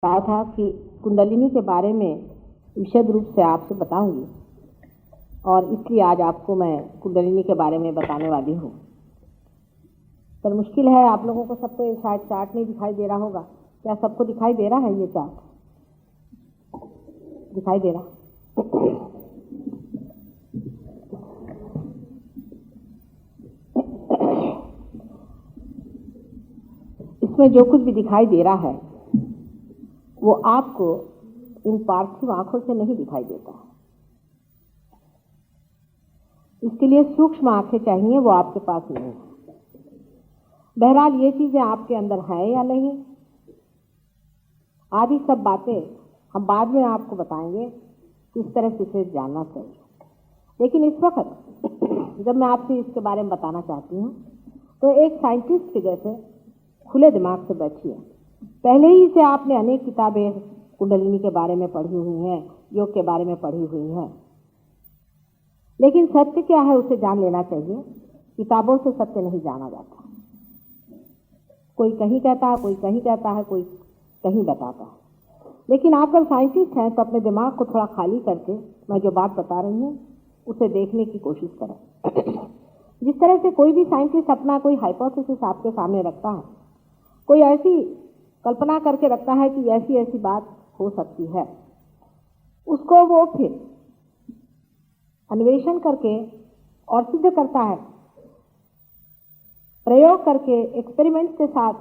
कहा था कि कुंडलिनी के बारे में विशद रूप से आपसे बताऊंगी और इसलिए आज आपको मैं कुंडलिनी के बारे में बताने वाली हूँ। पर मुश्किल है, आप लोगों को सबको शायद चार्ट नहीं दिखाई दे रहा होगा। क्या सबको दिखाई दे रहा है? ये चार्ट दिखाई दे रहा? इसमें जो कुछ भी दिखाई दे रहा है वो आपको इन पार्थिव आंखों से नहीं दिखाई देता है। इसके लिए सूक्ष्म आंखें चाहिए, वो आपके पास नहीं है। बहरहाल ये चीजें आपके अंदर हैं या नहीं, आदि सब बातें हम बाद में आपको बताएंगे किस तरह से इसे जानना चाहिए। लेकिन इस वक्त जब मैं आपसे इसके बारे में बताना चाहती हूँ तो एक साइंटिस्ट के जैसे खुले दिमाग से बैठिए। पहले ही से आपने अनेक किताबें कुंडलिनी के बारे में पढ़ी हुई हैं, योग के बारे में पढ़ी हुई हैं, लेकिन सत्य क्या है उसे जान लेना चाहिए। किताबों से सत्य नहीं जाना जाता। कोई कहीं कहता है, कोई कहीं कहता है, कोई कहीं बताता है। लेकिन आप अगर साइंटिस्ट हैं तो अपने दिमाग को थोड़ा खाली करके मैं जो बात बता रही हूँ उसे देखने की कोशिश करें। जिस तरह से कोई भी साइंटिस्ट अपना कोई हाइपोथेसिस आपके सामने रखता है, कोई ऐसी कल्पना करके रखता है कि ऐसी ऐसी बात हो सकती है, उसको वो फिर अन्वेषण करके और सिद्ध करता है, प्रयोग करके एक्सपेरिमेंट्स के साथ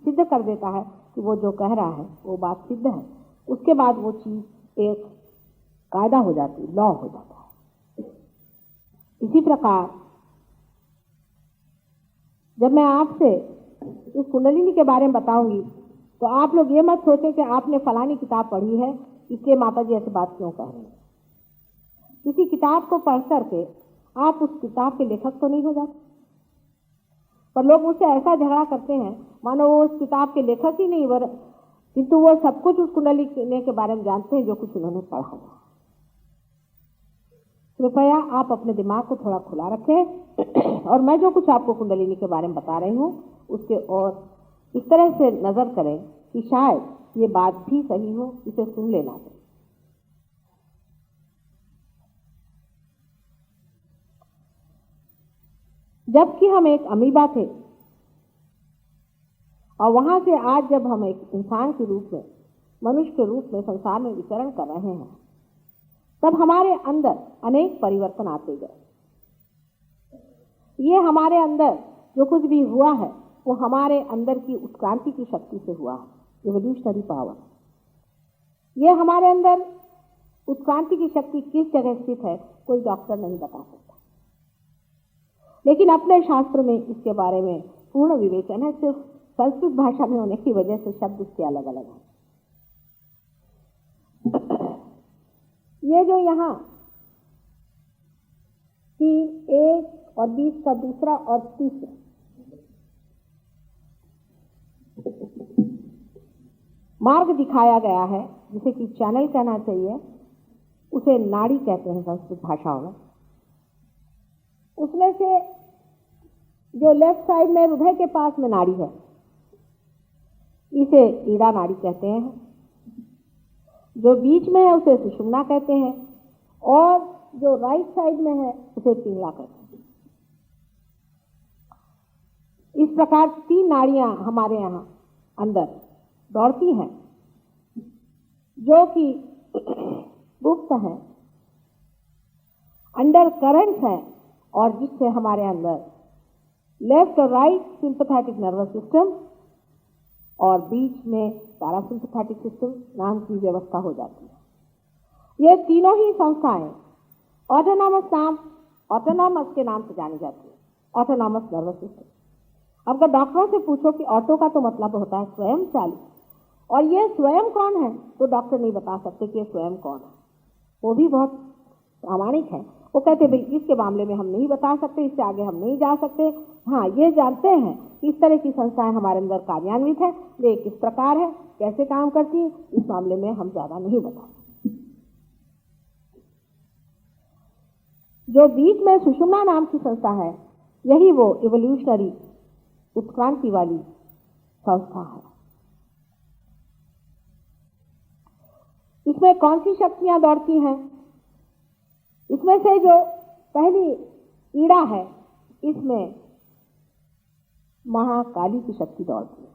सिद्ध कर देता है कि वो जो कह रहा है वो बात सिद्ध है। उसके बाद वो चीज एक कायदा हो जाती, लॉ हो जाता है। इसी प्रकार जब मैं आपसे इस कुंडलिनी के बारे में बताऊंगी तो आप लोग ये मत सोचें कि आपने फलानी किताब पढ़ी है इसलिए माता जी ऐसी बात क्यों कह रहे हैं। किसी किताब को पढ़ करके आप उस किताब के लेखक तो नहीं हो जाते, पर लोग मुझसे ऐसा झगड़ा करते हैं मानो वो उस किताब के लेखक ही नहीं, किंतु वो सब कुछ उस कुंडलिनी के बारे में जानते हैं जो कुछ उन्होंने पढ़ा हुआ। कृपया आप अपने दिमाग को थोड़ा खुला रखें और मैं जो कुछ आपको कुंडलिनी के बारे में बता रही हूँ उसके और इस तरह से नजर करें कि शायद ये बात भी सही हो, इसे सुन लेना चाहिए। जबकि हम एक अमीबा थे और वहां से आज जब हम एक इंसान के रूप में, मनुष्य के रूप में संसार में विचरण कर रहे हैं, तब हमारे अंदर अनेक परिवर्तन आते गए। ये हमारे अंदर जो कुछ भी हुआ है वो हमारे अंदर की उत्क्रांति की शक्ति से हुआ है, इवोल्यूशनरी पावर। ये हमारे अंदर उत्क्रांति की शक्ति किस जगह स्थित है कोई डॉक्टर नहीं बता सकता, लेकिन अपने शास्त्र में इसके बारे में पूर्ण विवेचन है। सिर्फ संस्कृत भाषा में होने की वजह से शब्द इसके अलग अलग हैं। ये जो यहाँ 1 और 20 का दूसरा और तीसरा मार्ग दिखाया गया है, जिसे कि चैनल कहना चाहिए, उसे नाड़ी कहते हैं संस्कृत भाषाओं में। उसमें से जो लेफ्ट साइड में हृदय के पास में नाड़ी है इसे ईड़ा नाड़ी कहते हैं, जो बीच में है उसे सुषुम्ना कहते हैं और जो राइट साइड में है उसे पिंगला कहते हैं। इस प्रकार 3 नाड़ियां हमारे यहाँ अंदर दौड़ती हैं जो कि गुप्त हैं, अंडर करंट्स हैं, और जिससे हमारे अंदर लेफ्ट और राइट सिंपैथेटिक नर्वस सिस्टम और बीच में पैरासिम्पैथेटिक सिस्टम नाम की व्यवस्था हो जाती है। ये तीनों ही संस्थाएं ऑटोनॉमस के नाम से जानी जाती है, ऑटोनॉमस नर्वस सिस्टम। अब अगर डॉक्टरों से पूछो कि ऑटो का तो मतलब होता है स्वयं चालित, और ये स्वयं कौन है तो डॉक्टर नहीं बता सकते कि ये स्वयं कौन है। वो भी बहुत प्रामाणिक है, वो कहते भाई इसके मामले में हम नहीं बता सकते, इससे आगे हम नहीं जा सकते। हाँ, ये जानते हैं कि इस तरह की संस्थाएं हमारे अंदर कार्यान्वित है, वे किस प्रकार है, कैसे काम करती है, इस मामले में हम ज्यादा नहीं बता सकते। जो बीच में सुषुम्ना नाम की संस्था है, यही वो इवोल्यूशनरी उत्क्रांति वाली संस्था है। इसमें कौन सी शक्तियां दौड़ती हैं? इसमें से जो पहली ईड़ा है, इसमें महाकाली की शक्ति दौड़ती है।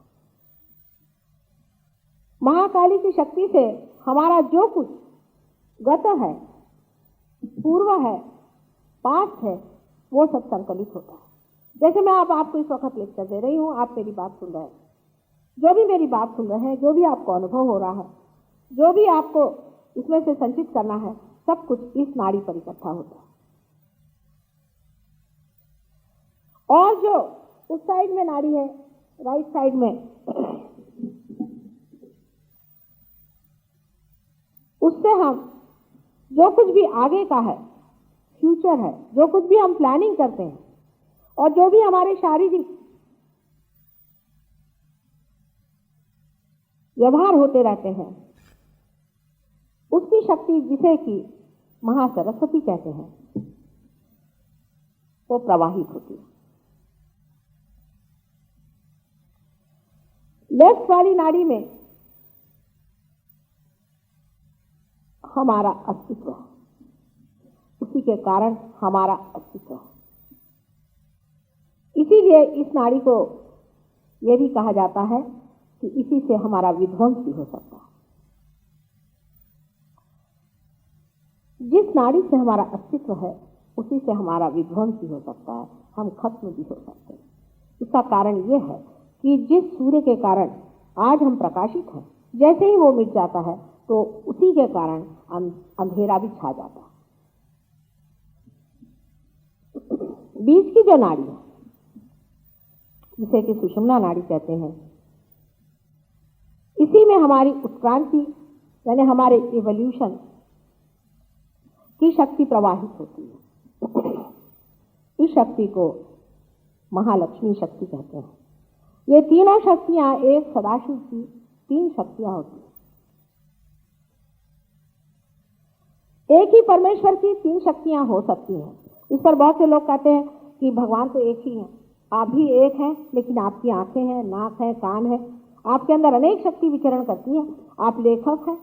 महाकाली की शक्ति से हमारा जो कुछ गत है, पूर्व है, पास्ट है, वो सब संकलित होता है। जैसे मैं आपको इस वक्त लेक्चर दे रही हूँ, आप मेरी बात सुन रहे हैं, जो भी मेरी बात सुन रहे हैं, जो भी आपको अनुभव हो रहा है, जो भी आपको इसमें से संचित करना है, सब कुछ इस नाड़ी पर इकट्ठा होता है। और जो उस साइड में नाड़ी है, राइट साइड में, उससे हम जो कुछ भी आगे का है, फ्यूचर है, जो कुछ भी हम प्लानिंग करते हैं और जो भी हमारे शारीरिक व्यवहार होते रहते हैं, उसकी शक्ति, जिसे कि महासरस्वती कहते हैं, वो प्रवाहित होती है। लेफ्ट वाली नाड़ी में हमारा अस्तित्व है, उसी के कारण हमारा अस्तित्व है। इसीलिए इस नाड़ी को यह भी कहा जाता है कि इसी से हमारा विध्वंस भी हो सकता है। जिस नाड़ी से हमारा अस्तित्व है, उसी से हमारा विध्वंस भी हो सकता है, हम खत्म भी हो सकते हैं। इसका कारण यह है कि जिस सूर्य के कारण आज हम प्रकाशित हैं, जैसे ही वो मिट जाता है तो उसी के कारण अंधेरा भी छा जाता है। बीच की जो नाड़ी है, जिसे कि सुषुम्ना नाड़ी कहते हैं, इसी में हमारी उत्क्रांति यानी हमारे इवोल्यूशन की शक्ति प्रवाहित होती है। इस शक्ति को महालक्ष्मी शक्ति कहते हैं। ये तीनों शक्तियां एक सदाशिव की तीन शक्तियां होती हैं। एक ही परमेश्वर की तीन शक्तियां हो सकती हैं। इस पर बहुत से लोग कहते हैं कि भगवान तो एक ही है, आप भी एक हैं, लेकिन आपकी आंखें हैं, नाक है, कान है, आपके अंदर अनेक शक्ति विचरण करती है। आप लेखक हैं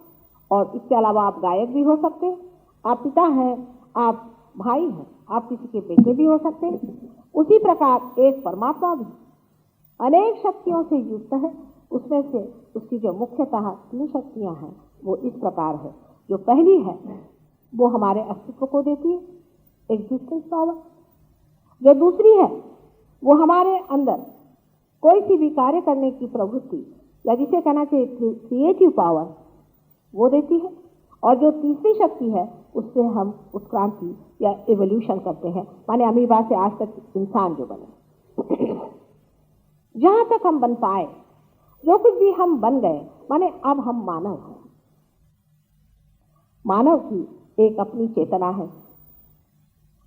और इसके अलावा आप गायक भी हो सकते हैं, आप पिता हैं, आप भाई हैं, आप किसी के बेटे भी हो सकते हैं। उसी प्रकार एक परमात्मा भी अनेक शक्तियों से युक्त है। उसमें से उसकी जो मुख्यतः तीन शक्तियां हैं वो इस प्रकार है। जो पहली है वो हमारे अस्तित्व को देती है, एग्जिस्टेंस पावर। जो दूसरी है वो हमारे अंदर कोई सी भी कार्य करने की प्रवृत्ति या जिसे कहना चाहिए क्रिएटिव पावर, वो देती है। और जो तीसरी शक्ति है उससे हम उत्क्रांति या एवोल्यूशन करते हैं, माने अमीबा से आज तक इंसान जो बने, जहां तक हम बन पाए, जो कुछ भी हम बन गए, माने अब हम मानव हैं। मानव की एक अपनी चेतना है,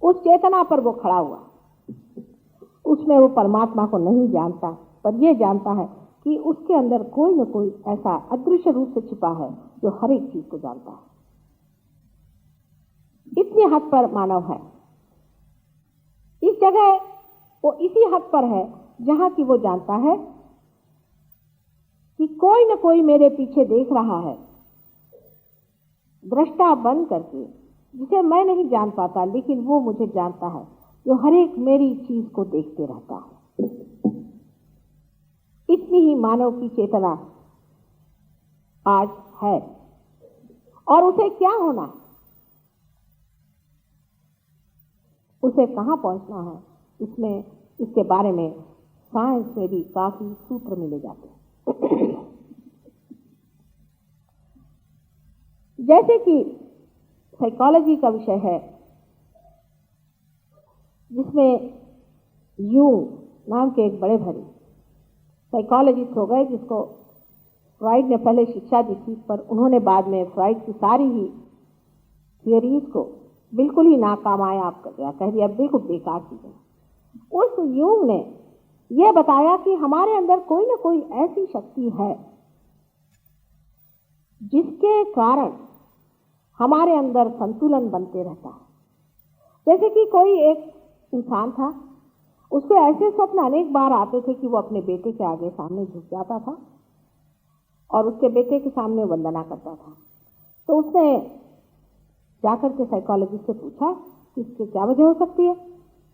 उस चेतना पर वो खड़ा हुआ। उसमें वो परमात्मा को नहीं जानता, पर यह जानता है कि उसके अंदर कोई न कोई ऐसा अदृश्य रूप से छिपा है जो हर एक चीज को जानता है। इतनी हद पर मानव है। इस जगह वो इसी हद पर है जहां की वो जानता है कि कोई न कोई मेरे पीछे देख रहा है, दृष्टा बन करके, जिसे मैं नहीं जान पाता लेकिन वो मुझे जानता है, जो हर एक मेरी चीज को देखते रहता है। इतनी ही मानव की चेतना आज है। और उसे क्या होना है, उसे कहां पहुंचना है, इसमें इसके बारे में साइंस में भी काफी सूत्र मिले जाते हैं। जैसे कि साइकोलॉजी का विषय है, जिसमें यूंग नाम के एक बड़े भरे साइकोलॉजिस्ट हो गए, जिसको फ्राइड ने पहले शिक्षा दी थी, पर उन्होंने बाद में फ्राइड की सारी ही थियोरीज को बिल्कुल ही नाकामयाब कर दिया, कह दिया बिल्कुल बेकार चीजें। उस यूंग ने यह बताया कि हमारे अंदर कोई ना कोई ऐसी शक्ति है जिसके कारण हमारे अंदर संतुलन बनते रहता है। जैसे कि कोई एक इंसान था, उसको ऐसे स्वप्न अनेक बार आते थे कि वो अपने बेटे के आगे सामने झुक जाता था और उसके बेटे के सामने वंदना करता था। तो उसने जाकर के साइकोलॉजिस्ट से पूछा कि इसकी क्या वजह हो सकती है।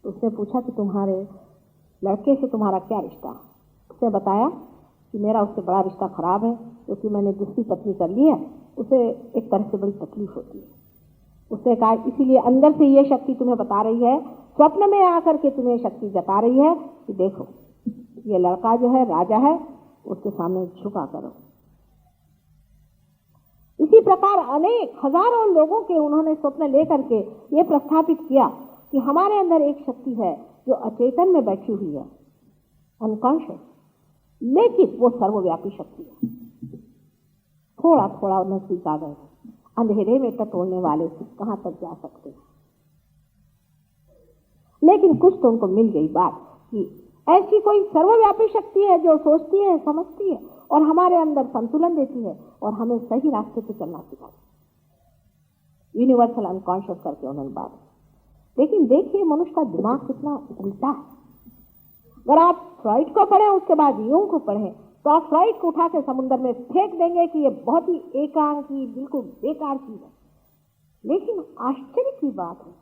तो उसने पूछा कि तुम्हारे लड़के से तुम्हारा क्या रिश्ता है। उसने बताया कि मेरा उससे बड़ा रिश्ता खराब है, क्योंकि मैंने दूसरी पत्नी कर ली है, उसे एक तरह से बड़ी तकलीफ होती है। उसने कहा इसीलिए अंदर से ये शक्ति तुम्हें बता रही है, स्वप्न में आकर के तुम्हें शक्ति जता रही है कि देखो ये लड़का जो है राजा है, उसके सामने झुका करो। इसी प्रकार अनेक हजारों लोगों के उन्होंने स्वप्न लेकर के ये प्रस्थापित किया कि हमारे अंदर एक शक्ति है जो अचेतन में बैठी हुई है, अनकॉन्शियस, लेकिन वो सर्वव्यापी शक्ति है। थोड़ा थोड़ा नजदीक आ गए, अंधेरे में टटोलने वाले कहां तक जा सकते हैं। लेकिन कुछ तो उनको मिल गई बात कि ऐसी कोई सर्वव्यापी शक्ति है जो सोचती है, समझती है और हमारे अंदर संतुलन देती है और हमें सही रास्ते पे चलना सिखाती है। यूनिवर्सल अनकॉन्शियस करके उन्होंने बात। लेकिन देखिए मनुष्य का दिमाग कितना उल्टा है। अगर आप फ्राइड को पढ़ें उसके बाद यूं को पढ़ें तो आप फ्राइड को उठा के समुद्र में फेंक देंगे कि ये बहुत ही एकांकी बिल्कुल बेकार चीज है। लेकिन आश्चर्य की बात है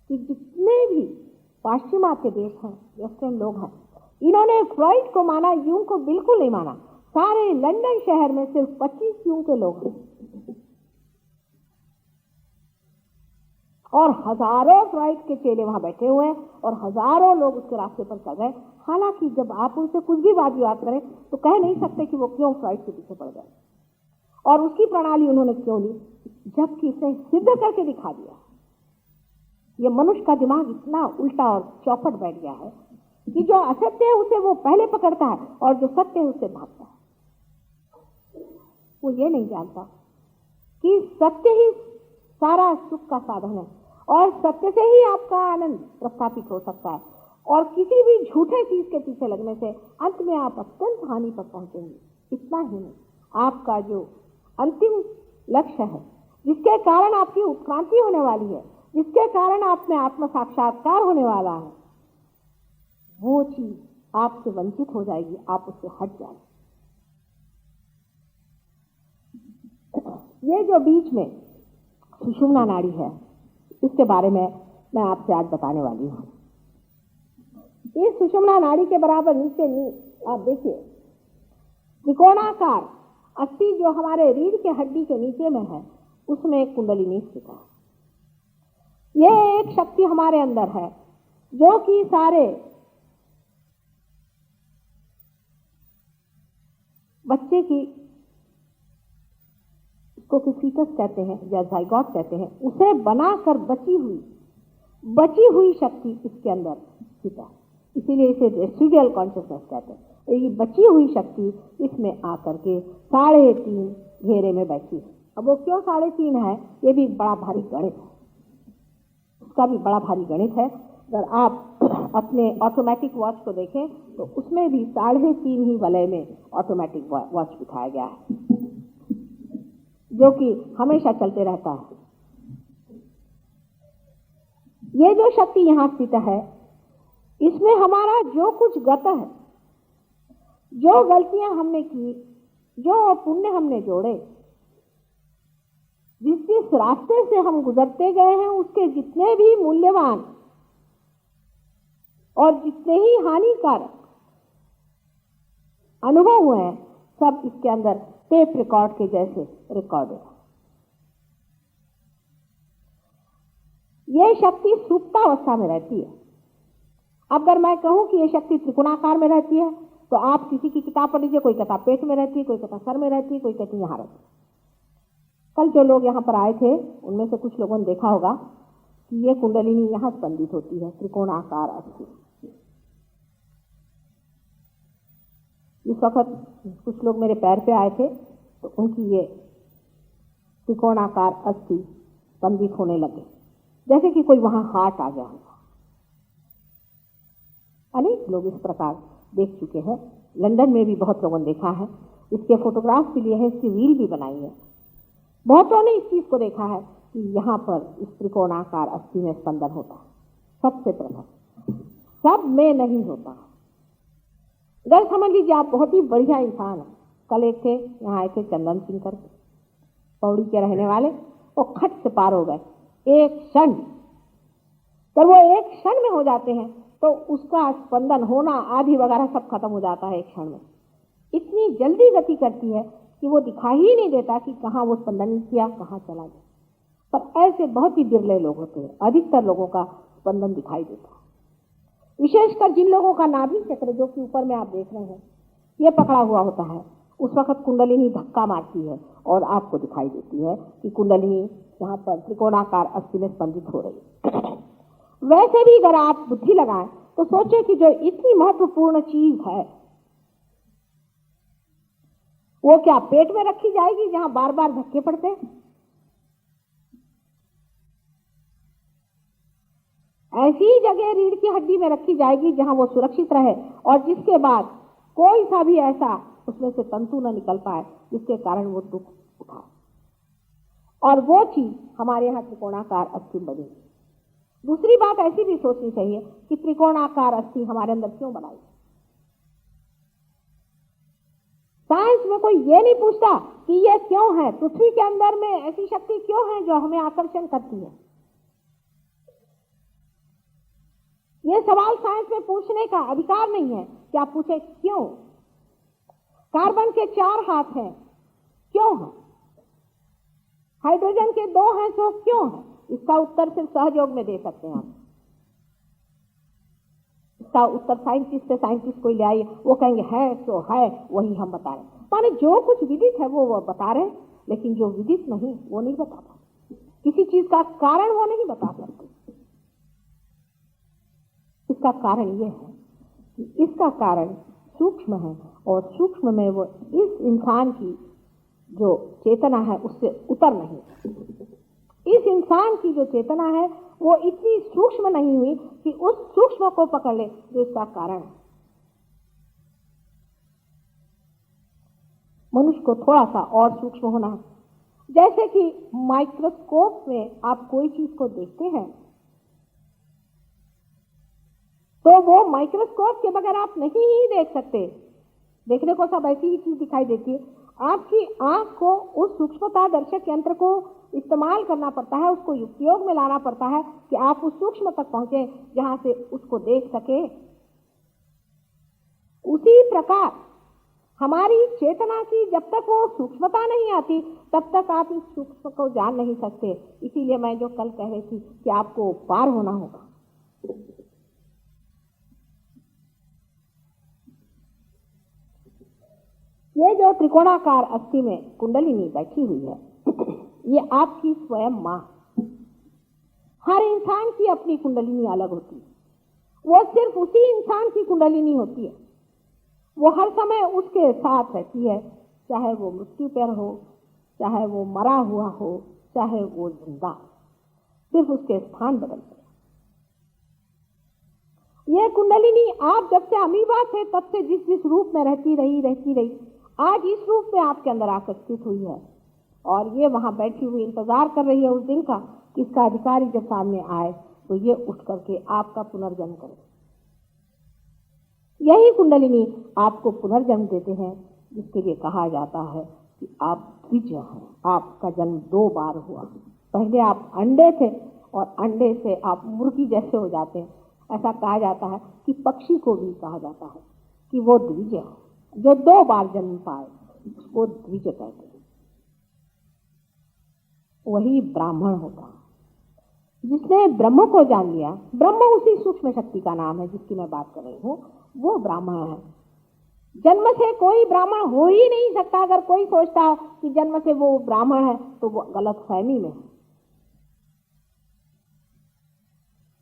कि जितने भी पाश्चिमात्य देश हैं, वेस्टर्न लोग हैं, इन्होंने फ्राइड को माना, यूं को बिल्कुल नहीं माना। सारे लंदन शहर में सिर्फ 25 यूं के लोग हैं और हजारों फ्राइड के चेले वहां बैठे हुए हैं और हजारों लोग उसके रास्ते पर चल गए। हालांकि जब आप उनसे कुछ भी बात विवाद करें तो कह नहीं सकते कि वो क्यों फ्राइड के पीछे पड़ गए और उसकी प्रणाली उन्होंने क्यों ली, जबकि इसे सिद्ध करके दिखा दिया। ये मनुष्य का दिमाग इतना उल्टा और चौपट बैठ गया है कि जो असत्य है उसे वो पहले पकड़ता है और जो सत्य है उससे भागता है। वो ये नहीं जानता कि सत्य ही सारा सुख का साधन है और सत्य से ही आपका आनंद प्रस्थापित हो सकता है और किसी भी झूठे चीज के पीछे लगने से अंत में आप अत्यंत हानि पर पहुंचेंगे। इतना ही नहीं, आपका जो अंतिम लक्ष्य है, जिसके कारण आपकी उत्क्रांति होने वाली है, जिसके कारण आप में आत्म साक्षात्कार होने वाला है, वो चीज आपसे वंचित हो जाएगी, आप उससे हट जाएंगे। ये जो बीच में सुषुम्ना नाड़ी है, इसके बारे में मैं आपसे आज बताने वाली हूं। इस सुषुम्ना नाड़ी के बराबर नीचे आप देखिए त्रिकोणाकार अस्थि जो हमारे रीढ़ के हड्डी के नीचे में है, उसमें एक कुंडलिनी स्थित है। यह एक शक्ति हमारे अंदर है जो कि सारे बच्चे की को फीटस कहते हैं या जाइगोट कहते हैं, उसे बनाकर बची हुई शक्ति इसके अंदर स्थित है। इसीलिए इसे रेसिडुअल कॉन्शियसनेस कहते हैं। ये बची हुई शक्ति इसमें आकर के 3.5 घेरे में बैठी है। अब वो क्यों 3.5 है, ये भी बड़ा भारी गणित है, उसका भी बड़ा भारी गणित है। अगर आप अपने ऑटोमेटिक वॉच को देखें तो उसमें भी 3.5 ही वलय में ऑटोमेटिक वॉच दिखाया गया है, जो कि हमेशा चलते रहता है। ये जो शक्ति यहां स्थित है, इसमें हमारा जो कुछ गत है, जो गलतियां हमने की, जो पुण्य हमने जोड़े, जिस जिस रास्ते से हम गुजरते गए हैं, उसके जितने भी मूल्यवान और जितने ही हानिकारक अनुभव हुए हैं, सब इसके अंदर टेप रिकॉर्ड के जैसे रिकॉर्ड है। यह शक्ति सुप्तावस्था में रहती है। अगर मैं कहूं कि यह शक्ति त्रिकोणाकार में रहती है तो आप किसी की किताब पढ़ लीजिए, कोई कहता पेट में रहती है, कोई कहता सर में रहती है, कोई कहती यहां रहती है। कल जो लोग यहां पर आए थे उनमें से कुछ लोगों ने देखा होगा कि यह कुंडलिनी यहां स्पंदित होती है, त्रिकोणाकार अस्थि। इस वक्त कुछ लोग मेरे पैर पे आए थे तो उनकी ये त्रिकोणाकार अस्थि स्पंदित होने लगे, जैसे कि कोई वहां हार्ट आ गया होगा। अनेक लोग इस प्रकार देख चुके हैं, लंदन में भी बहुत लोगों ने देखा है, इसके फोटोग्राफ भी लिए हैं, इसकी रील भी बनाई है। बहुतों ने इस चीज को देखा है कि यहाँ पर इस त्रिकोणाकार अस्थि में स्पंदन होता है। सबसे प्रथम सब में नहीं होता। अगर समझ लीजिए आप बहुत ही बढ़िया इंसान है, कल एक थे यहाँ आए थे चंदन सिंह करके, पौड़ी के रहने वाले, वो खट से पार हो गए एक क्षण। जब वो एक क्षण में हो जाते हैं तो उसका स्पंदन होना आदि वगैरह सब खत्म हो जाता है एक क्षण में। इतनी जल्दी गति करती है कि वो दिखाई ही नहीं देता कि कहाँ वो स्पंदन किया, कहाँ चला गया। पर ऐसे बहुत ही बिरले लोग होते हैं, अधिकतर लोगों का स्पंदन दिखाई देता है। विशेषकर जिन लोगों का नाभि चक्र, जो कि ऊपर में आप देख रहे हैं, ये पकड़ा हुआ होता है, उस वक्त कुंडलिनी धक्का मारती है और आपको दिखाई देती है कि कुंडलिनी यहाँ पर त्रिकोणाकार अस्थि में स्पंदित हो रही है। वैसे भी अगर आप बुद्धि लगाएं तो सोचे कि जो इतनी महत्वपूर्ण चीज है वो क्या पेट में रखी जाएगी जहां बार बार धक्के पड़ते हैं? ऐसी जगह रीढ़ की हड्डी में रखी जाएगी जहां वो सुरक्षित रहे और जिसके बाद कोई सा भी ऐसा उसमें से तंतु न निकल पाए जिसके कारण वो दुख उठाए। और वो चीज हमारे यहाँ त्रिकोणाकार अस्थि बनेगी। दूसरी बात ऐसी भी सोचनी चाहिए कि त्रिकोणाकार अस्थि हमारे अंदर क्यों बनाई। साइंस में कोई ये नहीं पूछता कि ये क्यों है, पृथ्वी के अंदर में ऐसी शक्ति क्यों है जो हमें आकर्षण करती है। ये सवाल साइंस में पूछने का अधिकार नहीं है कि आप पूछे क्यों। कार्बन के 4 हाथ हैं, क्यों है? हाइड्रोजन के 2 हैं, तो क्यों है? इसका उत्तर सिर्फ सहयोग में दे सकते हैं आप। इसका उत्तर साइंटिस्ट से साइंटिस्ट को ले आइए, वो कहेंगे है तो है, वही हम बता रहे हैं। माने जो कुछ विदित है वो बता रहे हैं, लेकिन जो विदित नहीं वो नहीं बता पाते। किसी चीज का कारण वो नहीं बता सकते। इसका कारण ये है कि इसका कारण सूक्ष्म है और सूक्ष्म में वो इस इंसान की जो चेतना है उससे उतर नहीं। इस इंसान की जो चेतना है वो इतनी सूक्ष्म नहीं हुई कि उस सूक्ष्म को पकड़ ले जो इसका कारण है। मनुष्य को थोड़ा सा और सूक्ष्म होना है। जैसे कि माइक्रोस्कोप में आप कोई चीज को देखते हैं तो वो माइक्रोस्कोप के बगैर आप नहीं ही देख सकते। देखने को सब ऐसी ही चीज दिखाई देती है। आपकी आंख को उस सूक्ष्मता दर्शक यंत्र को इस्तेमाल करना पड़ता है, उसको उपयोग में लाना पड़ता है कि आप उस सूक्ष्म तक पहुंचे जहां से उसको देख सके। उसी प्रकार हमारी चेतना की जब तक वो सूक्ष्मता नहीं आती तब तक आप इस सूक्ष्म को जान नहीं सकते। इसीलिए मैं जो कल कह रही थी कि आपको पार होना होगा। ये जो त्रिकोणाकार अस्थि में कुंडलिनी बैठी हुई है, ये आपकी स्वयं मां। हर इंसान की अपनी कुंडलिनी अलग होती है। वो सिर्फ उसी इंसान की कुंडलिनी होती है। वो हर समय उसके साथ रहती है, चाहे वो मृत्यु पर हो, चाहे वो मरा हुआ हो, चाहे वो जिंदा, सिर्फ उसके स्थान बदलते। ये कुंडलिनी आप जब से अमीबा थे तब से जिस जिस रूप में रहती रही आज इस रूप में आपके अंदर आकर स्थित हुई है और ये वहां बैठी हुई इंतजार कर रही है उस दिन का कि इसका अधिकारी जब सामने आए तो ये उठ करके आपका पुनर्जन्म करे। यही कुंडलिनी आपको पुनर्जन्म देते हैं, जिसके लिए कहा जाता है कि आप द्विज हैं। आपका जन्म 2 बार हुआ। पहले आप अंडे थे और अंडे से आप मुर्गी जैसे हो जाते हैं। ऐसा कहा जाता है कि पक्षी को भी कहा जाता है कि वो द्विज है, जो 2 बार जन्म पाए वो द्विज कहते हैं। वही ब्राह्मण होता है जिसने ब्रह्म को जान लिया। ब्रह्म उसी सूक्ष्म शक्ति का नाम है जिसकी मैं बात कर रही हूँ, वो ब्राह्मण है। जन्म से कोई ब्राह्मण हो ही नहीं सकता। अगर कोई सोचता हो कि जन्म से वो ब्राह्मण है तो वो गलत फहमी में है।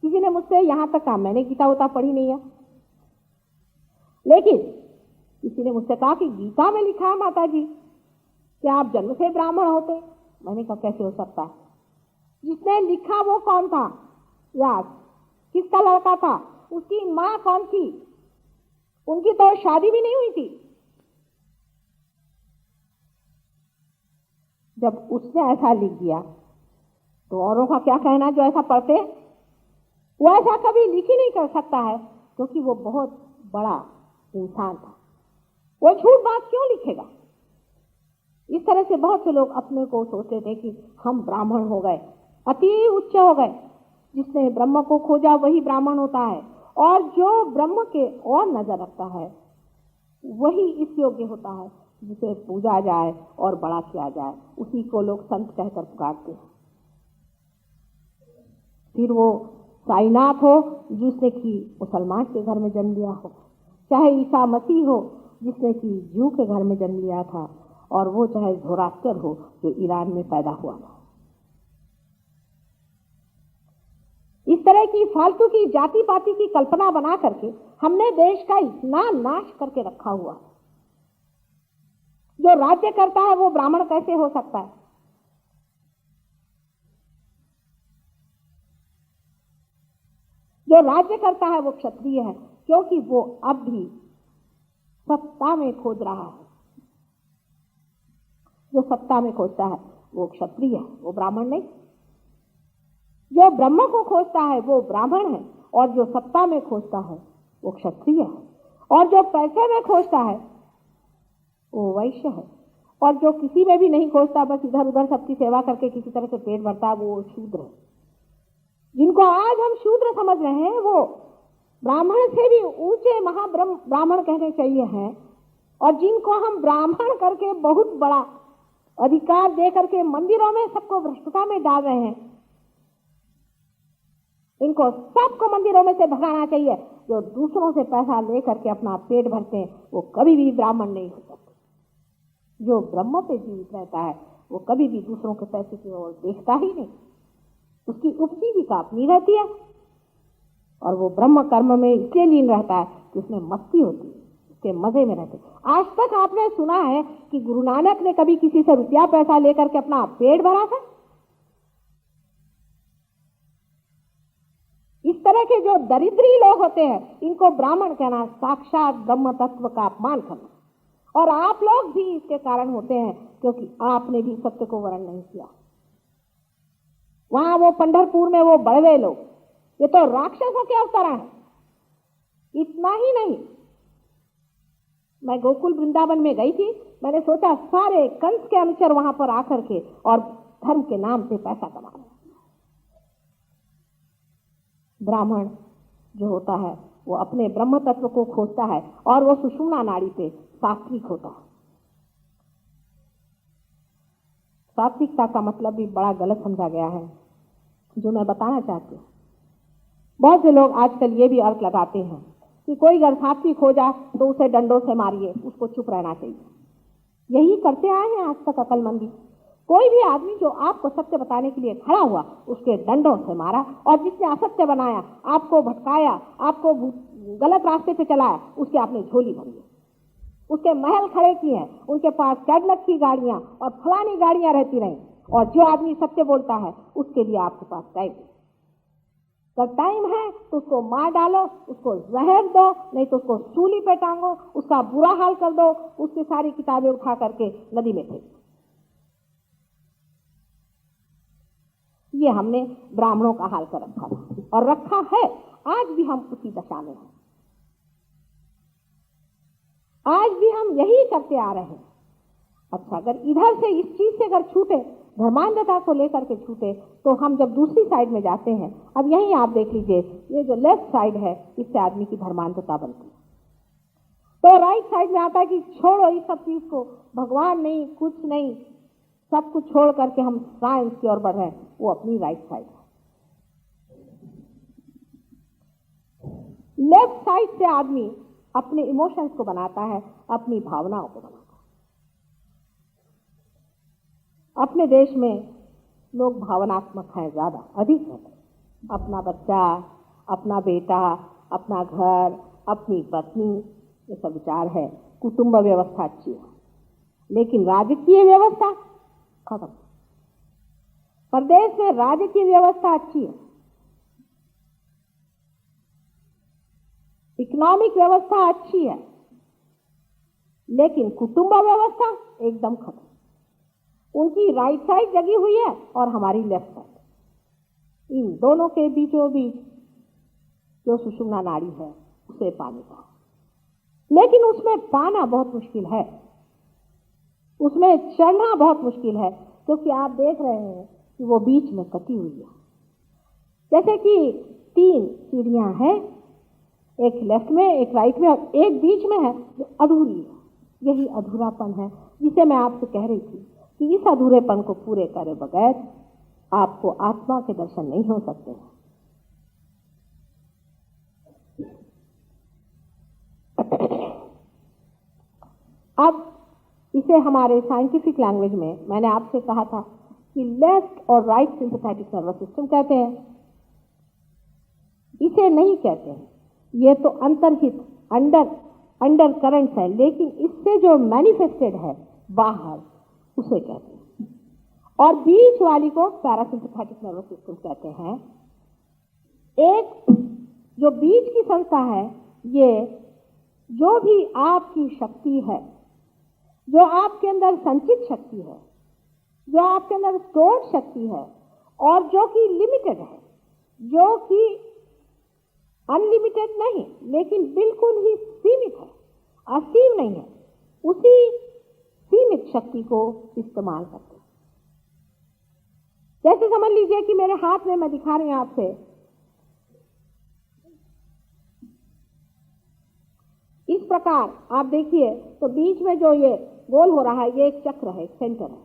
किसी ने मुझसे यहां तक कहा, मैंने गीता उता पढ़ी नहीं है, लेकिन किसी ने मुझसे कहा कि गीता में लिखा है माता जी कि आप जन्म से ब्राह्मण होते। मैंने कहा कैसे हो सकता है? जिसने लिखा वो कौन था? व्यास। किसका लड़का था? उसकी मां कौन थी? उनकी तो शादी भी नहीं हुई थी। जब उसने ऐसा लिख दिया तो औरों का क्या कहना जो ऐसा पढ़ते? वो ऐसा कभी लिख ही नहीं कर सकता है क्योंकि वो बहुत बड़ा इंसान था। वो झूठ बात क्यों लिखेगा? इस तरह से बहुत से लोग अपने को सोचते थे कि हम ब्राह्मण हो गए, अति उच्च हो गए। जिसने ब्रह्म को खोजा वही ब्राह्मण होता है, और जो ब्रह्म के और नजर रखता है वही इस योग्य होता है जिसे पूजा जाए और बड़ा किया जाए। उसी को लोग संत कहकर पुकारते हैं। फिर वो साईनाथ हो जिसने कि मुसलमान के घर में जन्म लिया हो, चाहे ईसा मसीह हो जिसने कि जू के घर में जन्म लिया था, और वो चाहे ज़ोरास्टर हो जो ईरान में पैदा हुआ था। इस तरह की फालतू की जाति पाति की कल्पना बना करके हमने देश का इतना नाश करके रखा हुआ। जो राज्य करता है वो ब्राह्मण कैसे हो सकता है? जो राज्य करता है वो क्षत्रिय है, क्योंकि वो अब भी सत्ता में खोज रहा है। जो सत्ता में खोजता है वो क्षत्रिय है, वो ब्राह्मण नहीं। जो ब्रह्म को खोजता है वो ब्राह्मण है, और जो सत्ता में खोजता है वो क्षत्रिय है, और जो पैसे में खोजता है वो वैश्य है, और जो किसी में भी नहीं खोजता, बस इधर उधर सबकी सेवा करके किसी तरह से पेट भरता है, वो शूद्र है। जिनको आज हम शूद्र समझ रहे हैं वो ब्राह्मण से भी ऊंचे महाब्राह्मण कहने चाहिए हैं, और जिनको हम ब्राह्मण करके बहुत बड़ा अधिकार दे करके मंदिरों में सबको भ्रष्टता में डाल रहे हैं, इनको सबको मंदिरों में से भगाना चाहिए। जो दूसरों से पैसा ले करके अपना पेट भरते हैं वो कभी भी ब्राह्मण नहीं हो सकते। जो ब्रह्म पे जीवित रहता है वो कभी भी दूसरों के पैसे की ओर देखता ही नहीं। उसकी उपजीविका अपनी रहती है, और वो ब्रह्म कर्म में इसलिए लीन रहता है कि उसमें मस्ती होती है, उसके मजे में रहते। आज तक आपने सुना है कि गुरु नानक ने कभी किसी से रुपया पैसा लेकर के अपना पेट भरा था? इस तरह के जो दरिद्री लोग होते हैं इनको ब्राह्मण कहना साक्षात ब्रह्म तत्व का अपमान करना। और आप लोग भी इसके कारण होते हैं, क्योंकि आपने भी सत्य को वर्ण नहीं किया। वहां वो पंढरपुर में वो बड़वे लोग, ये तो राक्षसों के अवतरण है। इतना ही नहीं, मैं गोकुल वृंदावन में गई थी, मैंने सोचा सारे कंस के अनुचर वहां पर आकर के और धर्म के नाम से पैसा कमा रहे हैं। ब्राह्मण जो होता है वो अपने ब्रह्म तत्व को खोजता है, और वो सुषुम्ना नाड़ी पे सात्विक होता है। सात्विकता का मतलब भी बड़ा गलत समझा गया है, जो मैं बताना चाहती हूँ। बहुत से लोग आजकल ये भी अर्थ लगाते हैं कि कोई अगर सात्विक हो जाए तो उसे डंडों से मारिए, उसको चुप रहना चाहिए। यही करते आए हैं आज तक अकलमंदी। कोई भी आदमी जो आपको सत्य बताने के लिए खड़ा हुआ उसके डंडों से मारा, और जिसने असत्य बनाया, आपको भटकाया, आपको गलत रास्ते पे चलाया, उसके आपने झोली भरी है, उसके महल खड़े किए हैं, उनके पास कैडलक की गाड़ियां और फलानी गाड़ियां रहती रहीं। और जो आदमी सत्य बोलता है उसके लिए आपके पास टाइम है। जब टाइम है तो उसको मार डालो, उसको जहर दो, नहीं तो उसको सूली पे टांगो, उसका बुरा हाल कर दो, उसकी सारी किताबें उठा करके नदी में फेंक दो। ये हमने ब्राह्मणों का हाल कर रखा था और रखा है। आज भी हम उसी दशा में हैं, आज भी हम यही करते आ रहे हैं। अच्छा, अगर इधर से इस चीज से अगर छूटे, धर्मांधता को लेकर के छूटे, तो हम जब दूसरी साइड में जाते हैं, अब यही आप देख लीजिए, ये जो लेफ्ट साइड है इससे आदमी की धर्मांधता बनती है। तो राइट साइड में आता है कि छोड़ो इस सब चीज को, भगवान नहीं, कुछ नहीं, सब कुछ छोड़ करके हम साइंस की ओर बढ़ रहे हैं। वो अपनी राइट साइड है। लेफ्ट साइड से आदमी अपने इमोशंस को बनाता है, अपनी भावनाओं को बनाता है। अपने देश में लोग भावनात्मक हैं, ज्यादा अधिक हैं। अपना बच्चा, अपना बेटा, अपना घर, अपनी पत्नी, ये सब विचार है। कुटुंब व्यवस्था अच्छी है, लेकिन राजकीय व्यवस्था खत्म। प्रदेश में राजकीय व्यवस्था अच्छी है, इकोनॉमिक व्यवस्था अच्छी है, लेकिन कुटुंब व्यवस्था एकदम खत्म। उनकी राइट साइड जगी हुई है और हमारी लेफ्ट साइड। इन दोनों के बीचों बीच जो सुषुम्ना नाड़ी है उसे पाने का, लेकिन उसमें पाना बहुत मुश्किल है। उसमें चढ़ना बहुत मुश्किल है, क्योंकि आप देख रहे हैं कि वो बीच में कटी हुई है। जैसे कि 3 सीढ़ियां हैं, एक लेफ्ट में, एक राइट में और एक बीच में है जो अधूरी है। यही अधूरापन है जिसे मैं आपसे कह रही थी कि इस अधूरेपन को पूरे करे बगैर आपको आत्मा के दर्शन नहीं हो सकते हैं। अब इसे हमारे साइंटिफिक लैंग्वेज में मैंने आपसे कहा था कि लेफ्ट और राइट सिंपैथेटिक नर्वस सिस्टम कहते हैं। इसे नहीं कहते हैं, ये तो अंतर्हित अंडर करंट्स है, लेकिन इससे जो मैनिफेस्टेड है बाहर, उसे कहते हैं। और बीच वाली को पैरासिम्पैथेटिक नर्वस सिस्टम कहते हैं। एक जो बीच की संस्था है, ये जो भी आपकी शक्ति है, जो आपके अंदर संचित शक्ति है, जो आपके अंदर स्टोर्ड शक्ति है और जो कि लिमिटेड है, जो कि अनलिमिटेड नहीं लेकिन बिल्कुल ही सीमित है, असीम नहीं है, उसी सीमित शक्ति को इस्तेमाल करते हैं। जैसे समझ लीजिए कि मेरे हाथ में मैं दिखा रही हूं आपसे, इस प्रकार आप देखिए तो बीच में जो ये गोल हो रहा है, ये एक चक्र है, एक सेंटर है,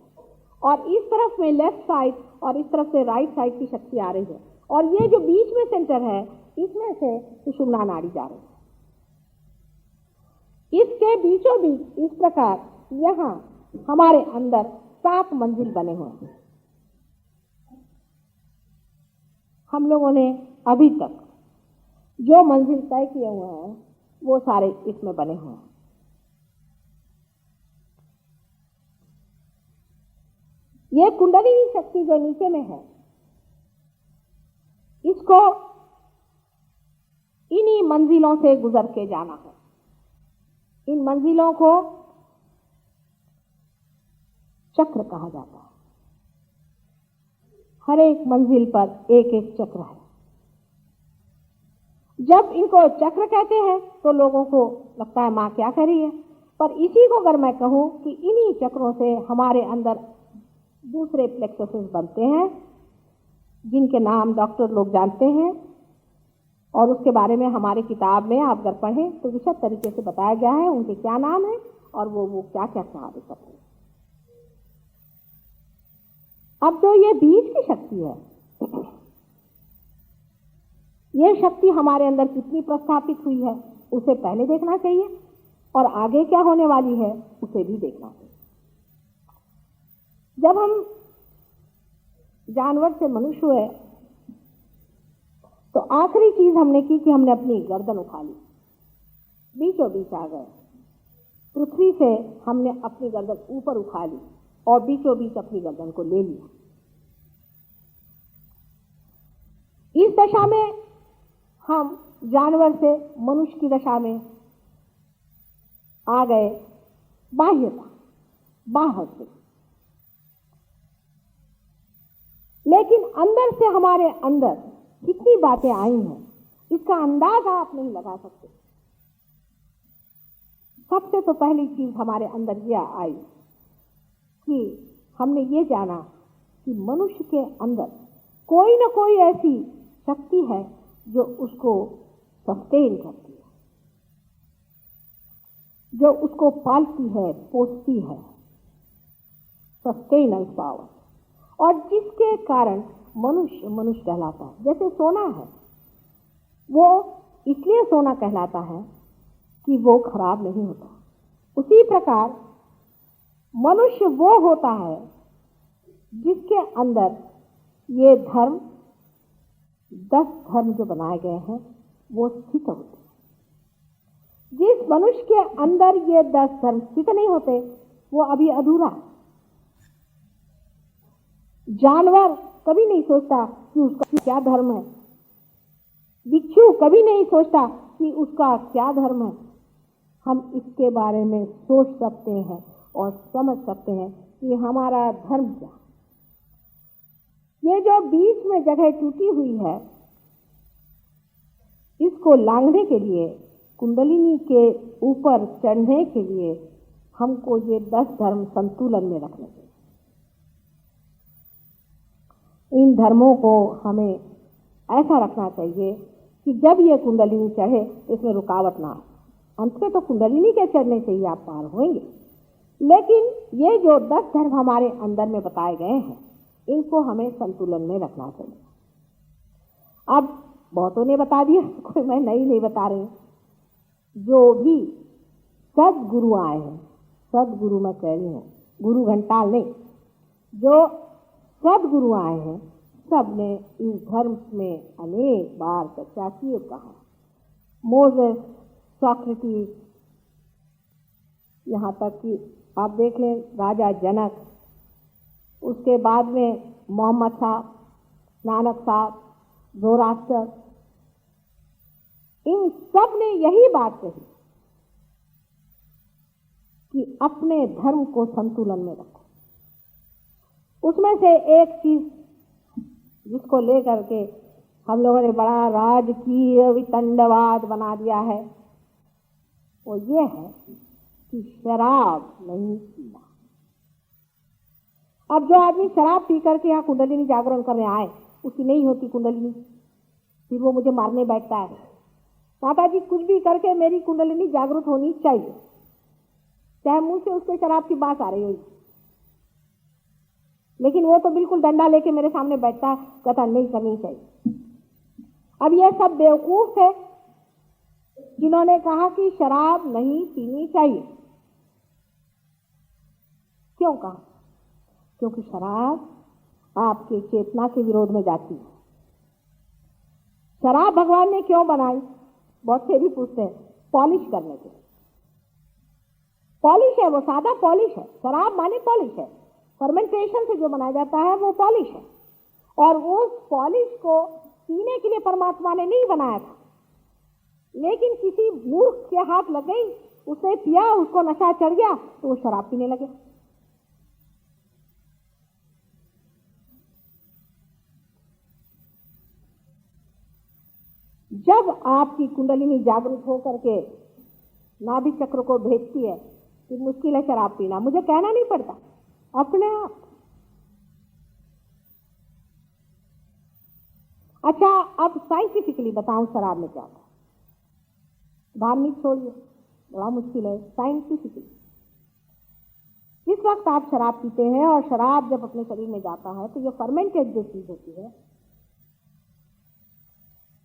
और इस तरफ में लेफ्ट साइड और इस तरफ से राइट साइड की शक्ति आ रही है, और ये जो बीच में सेंटर है, इसमें से सुषुम्ना नाड़ी जा रही है। इसके बीचों बीच इस प्रकार यहां हमारे अंदर 7 मंजिल बने हुए हैं। हम लोगों ने अभी तक जो मंजिल तय किए हुए हैं वो सारे इसमें बने हुए हैं। ये कुंडलिनी शक्ति जो नीचे में है, इसको इन्हीं मंजिलों से गुजर के जाना है। इन मंजिलों को चक्र कहा जाता है। हर एक मंजिल पर एक एक चक्र है। जब इनको चक्र कहते हैं तो लोगों को लगता है मां क्या कह रही है, पर इसी को अगर मैं कहूं कि इन्हीं चक्रों से हमारे अंदर दूसरे प्लेक्ससेस बनते हैं, जिनके नाम डॉक्टर लोग जानते हैं, और उसके बारे में हमारे किताब में आप अगर पढ़ें तो विशद तरीके से बताया गया है उनके क्या नाम है और वो क्या क्या कार्य करते हैं। अब जो ये बीच की शक्ति है, ये शक्ति हमारे अंदर कितनी प्रस्थापित हुई है उसे पहले देखना चाहिए, और आगे क्या होने वाली है उसे भी देखना चाहिए। जब हम जानवर से मनुष्य हुए तो आखिरी चीज हमने की कि हमने अपनी गर्दन उठा ली, बीचों बीच आ गए। पृथ्वी से हमने अपनी गर्दन ऊपर उठा ली और बीचों बीच अपनी गर्दन को ले लिया। इस दशा में हम जानवर से मनुष्य की दशा में आ गए, बाह्यता, बाहर से। लेकिन अंदर से हमारे अंदर कितनी बातें आई हैं इसका अंदाज आप नहीं लगा सकते। सबसे तो पहली चीज हमारे अंदर यह आई कि हमने ये जाना कि मनुष्य के अंदर कोई न कोई ऐसी शक्ति है जो उसको सस्टेन करती है, जो उसको पालती है, पोसती है, सस्टेनेंस पावर, और जिसके कारण मनुष्य मनुष्य कहलाता है। जैसे सोना है, वो इसलिए सोना कहलाता है कि वो खराब नहीं होता। उसी प्रकार मनुष्य वो होता है जिसके अंदर ये धर्म, 10 धर्म जो बनाए गए हैं वो स्थित होते हैं। जिस मनुष्य के अंदर ये 10 धर्म स्थित नहीं होते वो अभी अधूरा है। जानवर कभी नहीं सोचता कि उसका क्या धर्म है, बिच्छू कभी नहीं सोचता कि उसका क्या धर्म है। हम इसके बारे में सोच सकते हैं और समझ सकते हैं कि हमारा धर्म क्या। ये जो बीच में जगह टूटी हुई है, इसको लांघने के लिए, कुंडलिनी के ऊपर चढ़ने के लिए हमको ये 10 धर्म संतुलन में रखने चाहिए। इन धर्मों को हमें ऐसा रखना चाहिए कि जब ये कुंडलिनी चढ़े तो इसमें रुकावट ना आए। अंत में तो कुंडलिनी के चढ़ने से ही आप पार होंगे, लेकिन ये जो 10 धर्म हमारे अंदर में बताए गए हैं, इनको हमें संतुलन में रखना चाहिए। अब बहुतों ने बता दिया, कोई मैं नहीं बता रही। जो भी सदगुरु आए हैं, सदगुरु मैं कह रही हूँ, गुरु घंटाल नहीं, जो सदगुरु आए हैं, सब ने इस धर्म में अनेक बार चर्चा की और कहा। मोसेस, सोक्रेटिस, यहाँ तक कि आप देख लें राजा जनक, उसके बाद में मोहम्मद साहब, नानक साहब, ज़ोरास्टर, इन सब ने यही बात कही कि अपने धर्म को संतुलन में रखो। उसमें से एक चीज जिसको लेकर के हम लोगों ने बड़ा राजकीय वितंडवाद बना दिया है, वो ये है कि शराब नहीं पीना। अब जो आदमी शराब पी करके यहाँ कुंडलिनी जागरण करने आए, उसकी नहीं होती कुंडलिनी, फिर वो मुझे मारने बैठता है। माता जी कुछ भी करके मेरी कुंडलिनी जागृत होनी चाहिए, चाहे मुंह से उसके शराब की बात आ रही हो, लेकिन वो तो बिल्कुल डंडा लेके मेरे सामने बैठता है, कहता नहीं करनी चाहिए। अब ये सब बेवकूफ है जिन्होंने कहा कि शराब नहीं पीनी चाहिए। क्यों कहा? क्योंकि शराब आपके चेतना के विरोध में जाती है। शराब भगवान ने क्यों बनाई? बहुत से भी पूछते हैं, पॉलिश करने के। पॉलिश है, वो सादा पॉलिश है। शराब माने पॉलिश है, फर्मेंटेशन से जो बनाया जाता है वो पॉलिश है। और उस पॉलिश को पीने के लिए परमात्मा ने नहीं बनाया था, लेकिन किसी मूर्ख के हाथ लग गई, उसने पिया, उसको नशा चढ़ गया तो वो शराब पीने लगे। जब आपकी कुंडलिनी जागृत होकर के नाभि चक्र को भेजती है, फिर मुश्किल है शराब पीना, मुझे कहना नहीं पड़ता, अपने आप। अच्छा, अब साइंटिफिकली बताऊं शराब में क्या होता है। धार्मिक छोड़िए, बड़ा मुश्किल है। साइंटिफिकली जिस वक्त आप शराब पीते हैं और शराब जब अपने शरीर में जाता है, तो ये फर्मेंटेड जो चीज होती है,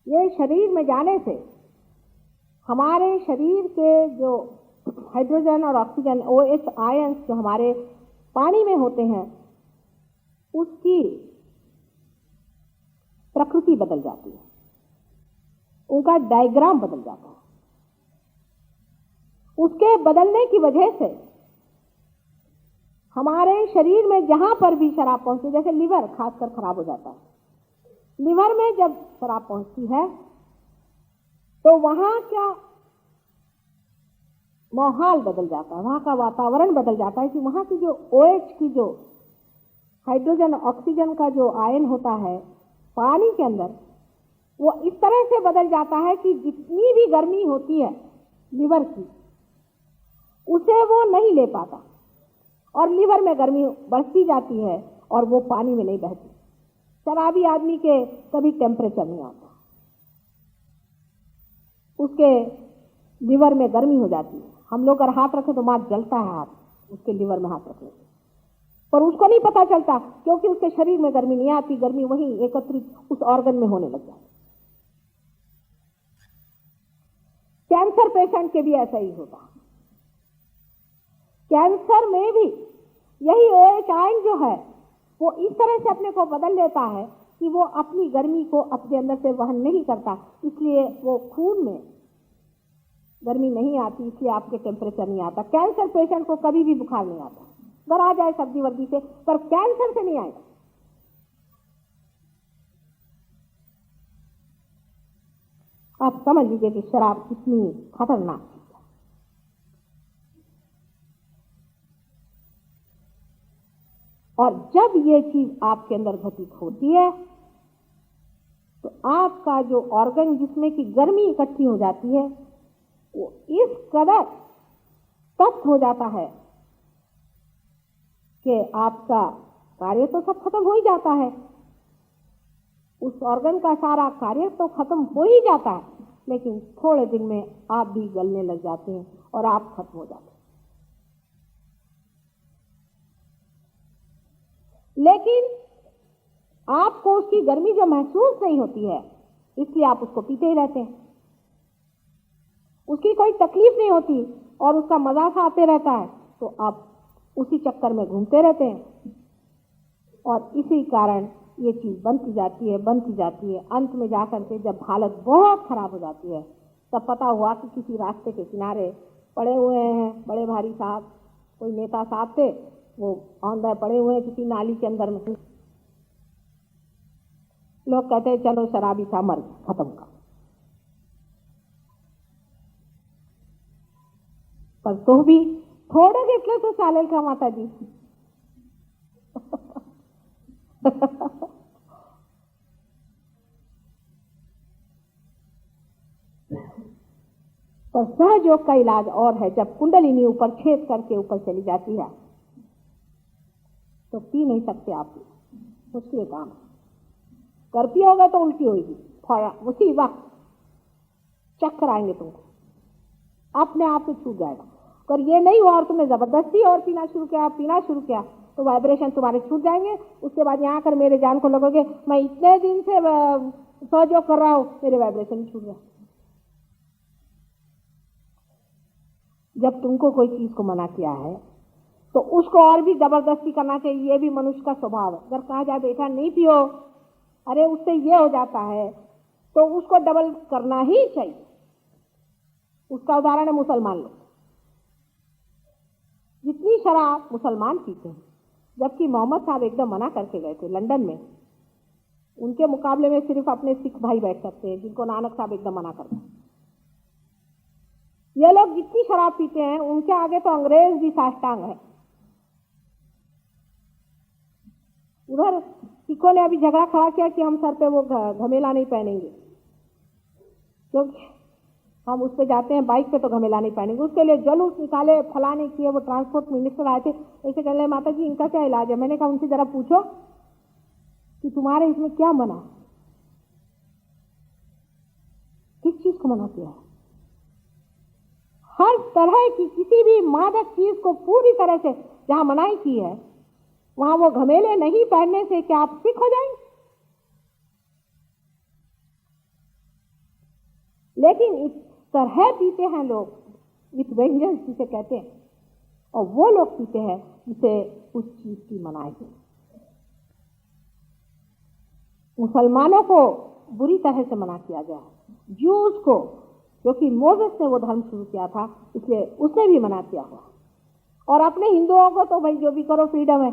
ये शरीर में जाने से हमारे शरीर के जो हाइड्रोजन और ऑक्सीजन OH आयंस जो हमारे पानी में होते हैं, उसकी प्रकृति बदल जाती है, उनका डायग्राम बदल जाता है। उसके बदलने की वजह से हमारे शरीर में जहां पर भी शराब पहुंचती, जैसे लिवर खासकर खराब हो जाता है, लिवर में जब शराब पहुंचती है तो वहां क्या माहौल बदल जाता है, वहां का वातावरण बदल जाता है कि वहां की जो OH की जो हाइड्रोजन ऑक्सीजन का जो आयन होता है पानी के अंदर, वो इस तरह से बदल जाता है कि जितनी भी गर्मी होती है लिवर की, उसे वो नहीं ले पाता और लिवर में गर्मी बढ़ती जाती है और वो पानी में नहीं बहती। शराबी आदमी के कभी टेम्परेचर नहीं आता, उसके लिवर में गर्मी हो जाती है। हम लोग अगर हाथ रखें तो मां जलता है हाथ, उसके लिवर में हाथ रखने से, पर उसको नहीं पता चलता क्योंकि उसके शरीर में गर्मी नहीं आती, गर्मी वहीं एकत्रित उस ऑर्गन में होने लग जाती। कैंसर पेशेंट के भी ऐसा ही होता है। कैंसर में भी यही OH आयन जो है वो इस तरह से अपने को बदल लेता है कि वो अपनी गर्मी को अपने अंदर से वहन नहीं करता, इसलिए वो खून में गर्मी नहीं आती, इसलिए आपके टेम्परेचर नहीं आता। कैंसर पेशेंट को कभी भी बुखार नहीं आता, अगर आ जाए सर्दी वर्दी से, पर कैंसर से नहीं आएगा। आप समझ लीजिए कि शराब कितनी खतरनाक चीज है। और जब ये चीज आपके अंदर घटित होती है तो आपका जो ऑर्गन जिसमें की गर्मी इकट्ठी हो जाती है वो इस कदर तप्त हो जाता है कि आपका कार्य तो सब खत्म हो ही जाता है, उस ऑर्गन का सारा कार्य तो खत्म हो ही जाता है, लेकिन थोड़े दिन में आप भी गलने लग जाते हैं और आप खत्म हो जाते हैं। लेकिन आपको उसकी गर्मी जो महसूस नहीं होती है, इसलिए आप उसको पीते ही रहते हैं। उसकी कोई तकलीफ नहीं होती और उसका मजाक आते रहता है, तो आप उसी चक्कर में घूमते रहते हैं और इसी कारण ये चीज बनती जाती है। अंत में जाकर के जब हालत बहुत खराब हो जाती है, तब पता हुआ कि किसी रास्ते के किनारे पड़े हुए हैं बड़े भारी साहब, कोई नेता साहब थे, वो औंधा पड़े हुए हैं किसी नाली के अंदर में। लोग कहते हैं चलो शराबी था मर खत्म कर, पर तो भी थोडं घेतलं तर चालेल का माताजी? पर सहयोग का इलाज और है, जब कुंडलिनी ऊपर छेद करके ऊपर चली जाती है तो पी नहीं सकते आप, मुश्किल काम। कर पियोगे तो उल्टी होगी, उसी वक्त चक्कर आएंगे तुमको, अपने आप से छूट जाएगा। पर ये नहीं हुआ और तुमने जबरदस्ती और पीना शुरू किया तो वाइब्रेशन तुम्हारे छूट जाएंगे। उसके बाद यहाँ कर मेरे जान को लगोगे मैं इतने दिन से सहयोग कर रहा हूं, मेरे वाइब्रेशन छूट गया। जब तुमको कोई चीज को मना किया है तो उसको और भी जबरदस्ती करना चाहिए, ये भी मनुष्य का स्वभाव है। अगर कहा जाए बेटा नहीं पियो, अरे उससे ये हो जाता है, तो उसको डबल करना ही चाहिए। उसका उदाहरण है मुसलमान लोग, जितनी शराब मुसलमान पीते हैं, जबकि मोहम्मद साहब एकदम मना करके गए थे लंदन में। उनके मुकाबले में सिर्फ अपने सिख भाई बैठ सकते हैं, जिनको नानक साहब एकदम मना करते हैं। ये लोग जितनी शराब पीते हैं, उनके आगे तो अंग्रेज भी साष्टांग है। उधर सिखों ने अभी झगड़ा खड़ा किया कि हम सर पे वो घमेला नहीं पहनेंगे, क्योंकि हम उस पे जाते हैं बाइक पे तो घमेला नहीं पहनेंगे। उसके लिए जुलूस निकाले, फलाने किए। वो ट्रांसपोर्ट मिनिस्टर आए थे, ऐसे कहने लगे माता जी इनका क्या इलाज है? मैंने कहा उनसे जरा पूछो कि तुम्हारे इसमें क्या मना, किस चीज को मना किया है? हर तरह की किसी भी मादक चीज को पूरी तरह से जहां मनाही की है, वहां वो घमेले नहीं पहनने से क्या आप सिख हो जाएंगे? लेकिन इस तरह पीते हैं लोग, विथ वेंजेंस जिसे कहते हैं, और वो लोग पीते हैं जिसे उस चीज की मनाही है। मुसलमानों को बुरी तरह से मना किया गया है, ज्यूस को, क्योंकि मोसेस ने वो धर्म शुरू किया था, इसलिए उसने भी मना किया हुआ। और अपने हिंदुओं को तो भाई जो भी करो फ्रीडम है।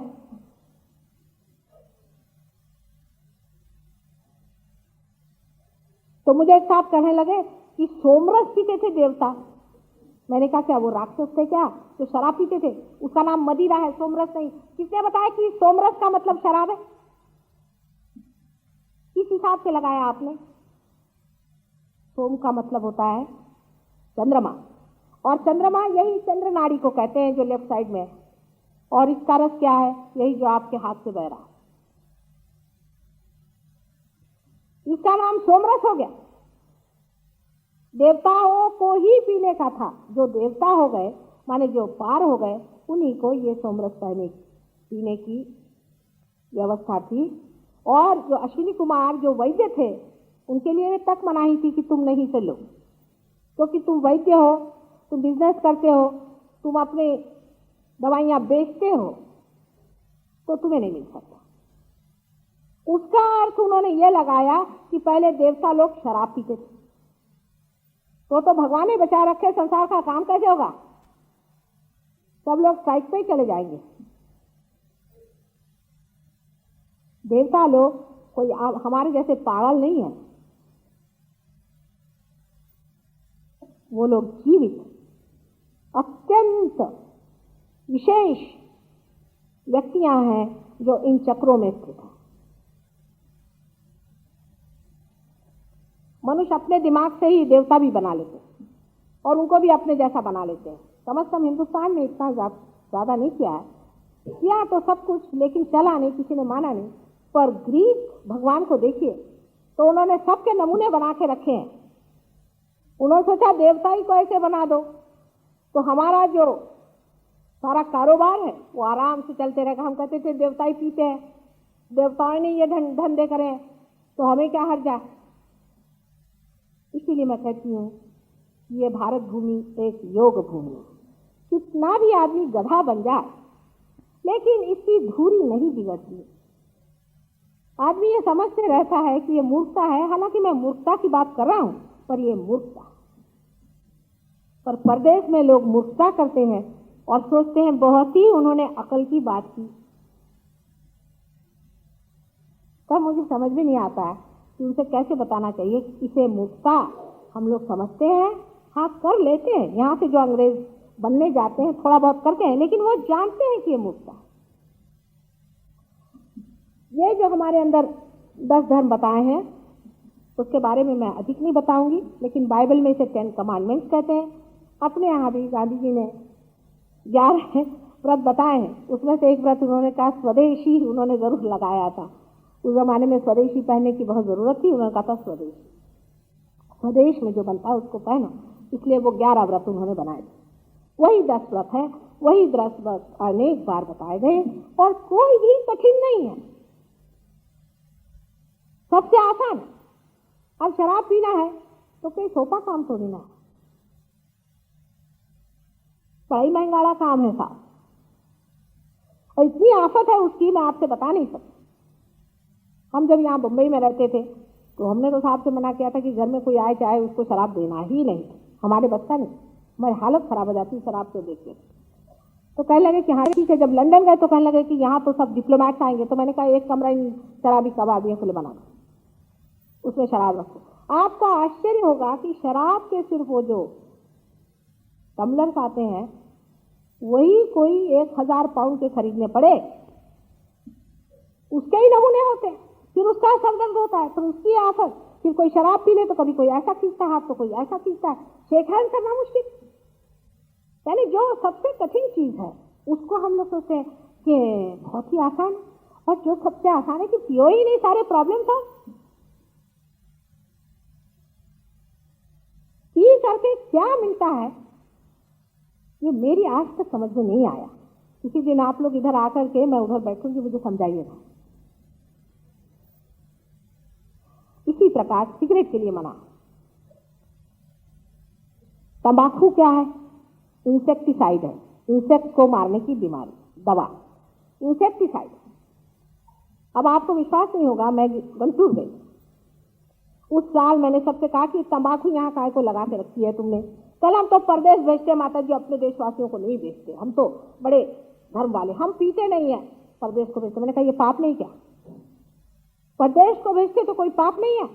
तो मुझे एक साहब कहने लगे कि सोमरस पीते थे देवता। मैंने कहा क्या वो राक्षस थे क्या जो शराब पीते थे? उसका नाम मदिरा है, सोमरस नहीं। किसने बताया कि सोमरस का मतलब शराब है? किस हिसाब से लगाया आपने? सोम का मतलब होता है चंद्रमा, और चंद्रमा यही चंद्र नाड़ी को कहते हैं जो लेफ्ट साइड में है, और इसका रस क्या है? यही जो आपके हाथ से बह रहा है, इसका नाम सोमरस हो गया। देवताओं को ही पीने का था, जो देवता हो गए माने जो पार हो गए, उन्हीं को ये सोमरस पीने की व्यवस्था थी। और जो अश्विनी कुमार जो वैद्य थे, उनके लिए तक मनाही थी कि तुम नहीं से लो, क्योंकि तुम वैद्य हो, तुम बिजनेस करते हो, तुम अपने दवाइयां बेचते हो, तो तुम्हें नहीं मिल सकता। उसका अर्थ उन्होंने ये लगाया कि पहले देवता लोग शराब पीते थे, तो भगवान ने बचा रखे, संसार का काम कैसे होगा? सब लोग स्ट्राइक पे ही चले जाएंगे। देवता लोग कोई हमारे जैसे पागल नहीं है, वो लोग जीवित अत्यंत विशेष व्यक्तियां हैं जो इन चक्रों में स्थित हैं। मनुष्य अपने दिमाग से ही देवता भी बना लेते हैं और उनको भी अपने जैसा बना लेते हैं। कम से कम हिंदुस्तान में इतना ज्यादा नहीं किया है, किया तो सब कुछ, लेकिन चला नहीं, किसी ने माना नहीं। पर ग्रीक भगवान को देखिए तो उन्होंने सबके नमूने बना के रखे हैं। उन्होंने सोचा देवता ही को ऐसे बना दो तो हमारा जो सारा कारोबार है वो आराम से चलते रहेगा। हम कहते थे देवता ही पीते हैं, देवताओं ने ये धंधे करें तो हमें क्या हर्जा। इसीलिए मैं कहती हूँ ये भारत भूमि एक योग भूमि है। कितना भी आदमी गधा बन जाए लेकिन इसकी धुरी नहीं बिगड़ती। आदमी ये समझते रहता है कि ये मूर्खता है, हालांकि मैं मूर्खता की बात कर रहा हूं, पर ये मूर्खता। पर परदेश में लोग मूर्खता करते हैं और सोचते हैं बहुत ही उन्होंने अकल की बात की। तब मुझे समझ में नहीं आता है कि उनसे कैसे बताना चाहिए कि इसे मूर्खता हम लोग समझते हैं। हाँ, कर लेते हैं, यहाँ से जो अंग्रेज बनने जाते हैं थोड़ा बहुत करते हैं, लेकिन वो जानते हैं कि ये मूर्खता है। ये जो हमारे अंदर 10 धर्म बताए हैं उसके बारे में मैं अधिक नहीं बताऊंगी, लेकिन बाइबल में इसे 10 कमांडमेंट्स कहते हैं। अपने यहाँ भी गांधी जी ने 11 व्रत बताए हैं। उसमें से एक व्रत उन्होंने कहा स्वदेशी उन्होंने जरूर लगाया था। उस जमाने में स्वदेशी पहनने की बहुत जरूरत थी। उन्होंने कहा था स्वदेश में जो बनता है उसको पहनो, इसलिए वो 11 व्रत उन्होंने बनाए थे। वही 10 व्रत है, वही 10 व्रत अनेक बार बताए गए और कोई भी कठिन नहीं है, सबसे आसान है। अब शराब पीना है तो कोई सोपा काम थोड़ी ना है, बड़ी महंगाड़ा काम है साहब, और इतनी आफत है उसकी मैं आपसे बता नहीं सकती। हम जब यहाँ मुंबई में रहते थे तो हमने तो साहब से मना किया था कि घर में कोई आए चाहे उसको शराब देना ही नहीं, हमारे बस का नहीं, हमारी हालत खराब हो जाती शराब से देख के। तो कहने लगे कि हाँ ठीक है। जब लंदन गए तो कहने लगे कि यहाँ तो सब डिप्लोमैट्स आएंगे, तो मैंने कहा एक कमरा इन शराबी कबाबियों के लिए बना दो, उसमें शराब रखो। आपको आश्चर्य होगा कि शराब के सिर्फ वो जो टम्बलर्स आते हैं वही कोई 1000 पाउंड के खरीदने पड़े, उसके ही नमूने होते हैं, फिर उसका सर दर्द होता है, फिर उसकी आफत, फिर कोई शराब पी ले तो कभी कोई ऐसा खींचता है हाथ तो कोई ऐसा खींचता है, शेक हैंड करना मुश्किल। यानी जो सबसे कठिन चीज है उसको हम लोग सोचते हैं कि बहुत ही आसान है, और जो सबसे आसान है कि पियो ही नहीं सारे प्रॉब्लम था। पी करके क्या मिलता है ये मेरी आज तक समझ में नहीं आया। किसी दिन आप लोग इधर आकर के, मैं उधर बैठूंगी, मुझे समझाइएगा। इसी प्रकार सिगरेट के लिए मना। तंबाकू क्या है? इंसेक्टिसाइड है, इंसेक्ट को मारने की बीमारी दवा, इंसेक्टिसाइड। अब आपको विश्वास नहीं होगा, मैं गंटूर गई उस साल, मैंने सबसे कहा कि तंबाकू यहाँ काय को लगा के रखी है तुमने? कल हम तो परदेश बेचते माता जी, अपने देशवासियों को नहीं बेचते, हम तो बड़े धर्म वाले, हम पीते नहीं है, परदेश को बेचते। मैंने कहा ये पाप नहीं क्या? परदेश को बेचते तो कोई पाप नहीं है?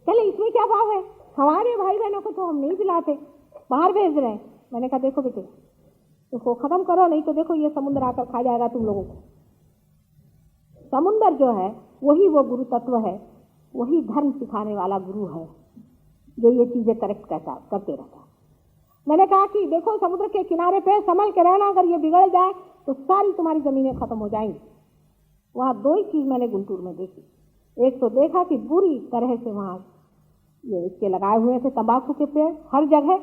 चले इसमें क्या पाप है? हमारे भाई बहनों को तो हम नहीं पिलाते, बाहर भेज रहे हैं। मैंने कहा देखो बेटे इसको खत्म करो, नहीं तो देखो ये समुद्र आकर खा जाएगा तुम लोगों को। समुद्र जो है वही वो गुरु तत्व है, वही धर्म सिखाने वाला गुरु है जो ये चीजें करेक्ट करते रहता है। मैंने कहा कि देखो समुद्र के किनारे पे संभल के रहना, अगर ये बिगड़ जाए तो सारी तुम्हारी जमीनें खत्म हो जाएंगी। वहां 2 ही चीज मैंने गुंटूर में देखी। एक तो देखा कि बुरी तरह से वहां ये इसके लगाए हुए थे तंबाकू के पेड़ हर जगह,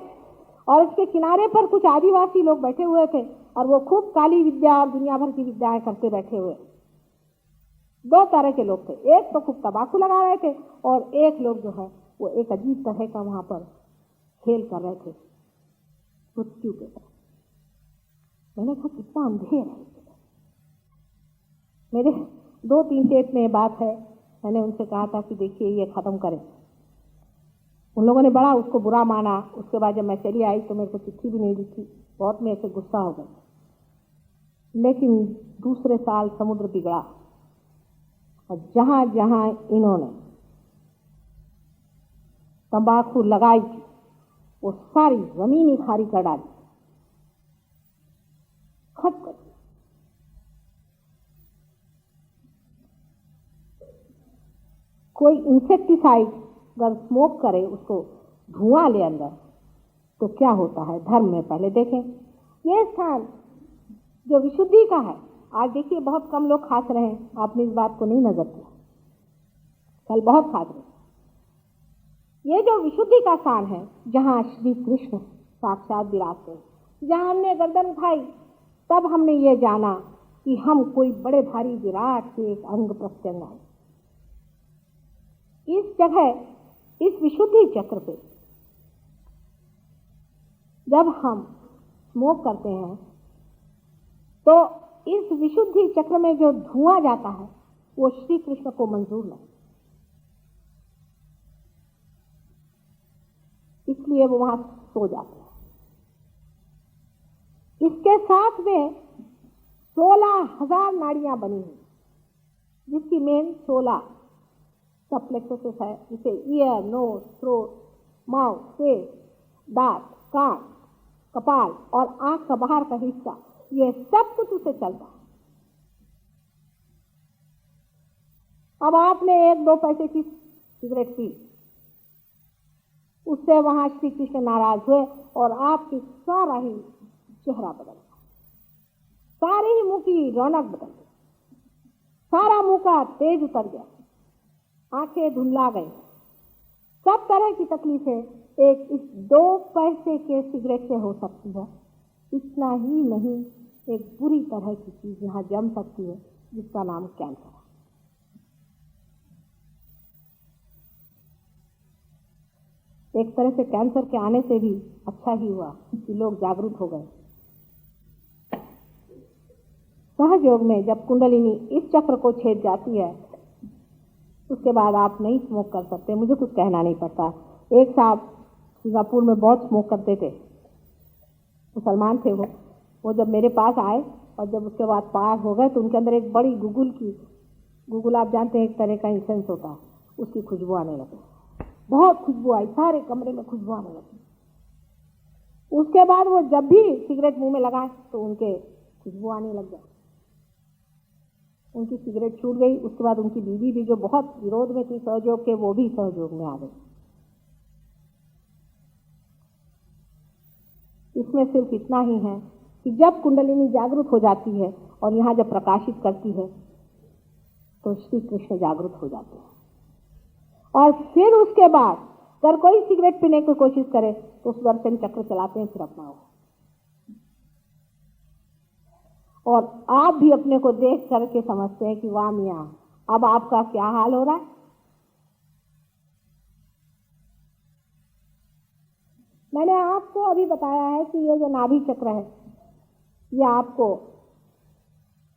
और इसके किनारे पर कुछ आदिवासी लोग बैठे हुए थे और वो खूब काली विद्या और दुनिया भर की विद्याएं करते बैठे हुए। 2 तरह के लोग थे, एक तो खूब तंबाकू लगा रहे थे और एक लोग जो है वो एक अजीब तरह का वहां पर खेल कर रहे थे मृत्यु के साथ। मैंने कहा कितना अंधेर है। मेरे 2-3 टेप में बात है, मैंने उनसे कहा था कि देखिए ये खत्म करें। उन लोगों ने बड़ा उसको बुरा माना। उसके बाद जब मैं चली आई तो मेरे को चिट्ठी भी नहीं लिखी, बहुत मेरे से गुस्सा हो गया। लेकिन दूसरे साल समुद्र बिगड़ा और जहां जहां इन्होंने तंबाकू लगाई थी वो सारी जमीन ही खारी कर डाली, खत्म कर। कोई इंसेक्टिसाइड अगर स्मोक करे, उसको धुआं ले अंदर, तो क्या होता है? धर्म में पहले देखें, यह स्थान जो विशुद्धि का है आज देखिए बहुत कम लोग खास रहे हैं, आपने इस बात को नहीं नजर किया, कल बहुत खास रहे। ये जो विशुद्धि का स्थान है, जहाँ श्री कृष्ण साक्षात विराजते हैं, जहाँ हमने गर्दन उठाई तब हमने ये जाना कि हम कोई बड़े भारी विराट के एक अंग प्रत्यंग आए। इस जगह, इस विशुद्धि चक्र पे जब हम स्मोक करते हैं तो इस विशुद्धि चक्र में जो धुआं जाता है वो श्री कृष्ण को मंजूर नहीं, इसलिए वो वहां सो जाते हैं। इसके साथ में 16,000 नाड़ियां बनी हुई, जिसकी मेन 16 सब प्लेक्सेस है, जिसे ear, nose, throat, mouth, face, दांत, कान, कपाल और आंख का बाहर का हिस्सा, ये सब कुछ उसे चलता है। अब आपने 1-2 पैसे की सिगरेट पी, उससे वहां श्री कृष्ण नाराज हुए और आपकी सारा ही चेहरा बदल गया, सारे ही मुंह की रौनक बदल गई, सारा मुंह का तेज उतर गया, आंखें धुंधला गई, सब तरह की तकलीफें एक इस 2 पैसे के सिगरेट से हो सकती है। इतना ही नहीं, एक बुरी तरह की चीज यहां जम सकती है जिसका नाम कैंसर है। एक तरह से कैंसर के आने से भी अच्छा ही हुआ कि लोग जागरूक हो गए। सहज योग में जब कुंडलिनी इस चक्र को छेद जाती है, उसके बाद आप नहीं स्मोक कर सकते, मुझे कुछ कहना नहीं पड़ता। एक साहब सिंगापुर में बहुत स्मोक करते थे, मुसलमान थे वो जब मेरे पास आए और जब उसके बाद पार हो गए तो उनके अंदर एक बड़ी गुगुल आप जानते हैं एक तरह का इंसेंस होता है, उसकी खुशबू आने लगी, बहुत खुशबू आई, सारे कमरे में खुशबू आने लगी। उसके बाद वो जब भी सिगरेट मुंह में लगाए तो उनके खुशबू आने लग गया, उनकी सिगरेट छूट गई। उसके बाद उनकी बीवी भी जो बहुत विरोध में थी सहयोग के, वो भी सहयोग में आ गई। इसमें सिर्फ इतना ही है कि जब कुंडलिनी जागृत हो जाती है और यहाँ जब प्रकाशित करती है तो श्री कृष्ण जागृत हो जाते हैं। और फिर उसके बाद अगर कोई सिगरेट पीने की कोशिश करे तो सुदर्शन चक्र चलाते हैं फिर अपना। और आप भी अपने को देख करके समझते हैं कि वाह मियां, अब आपका क्या हाल हो रहा है। मैंने आपको अभी बताया है कि ये जो नाभि चक्र है ये आपको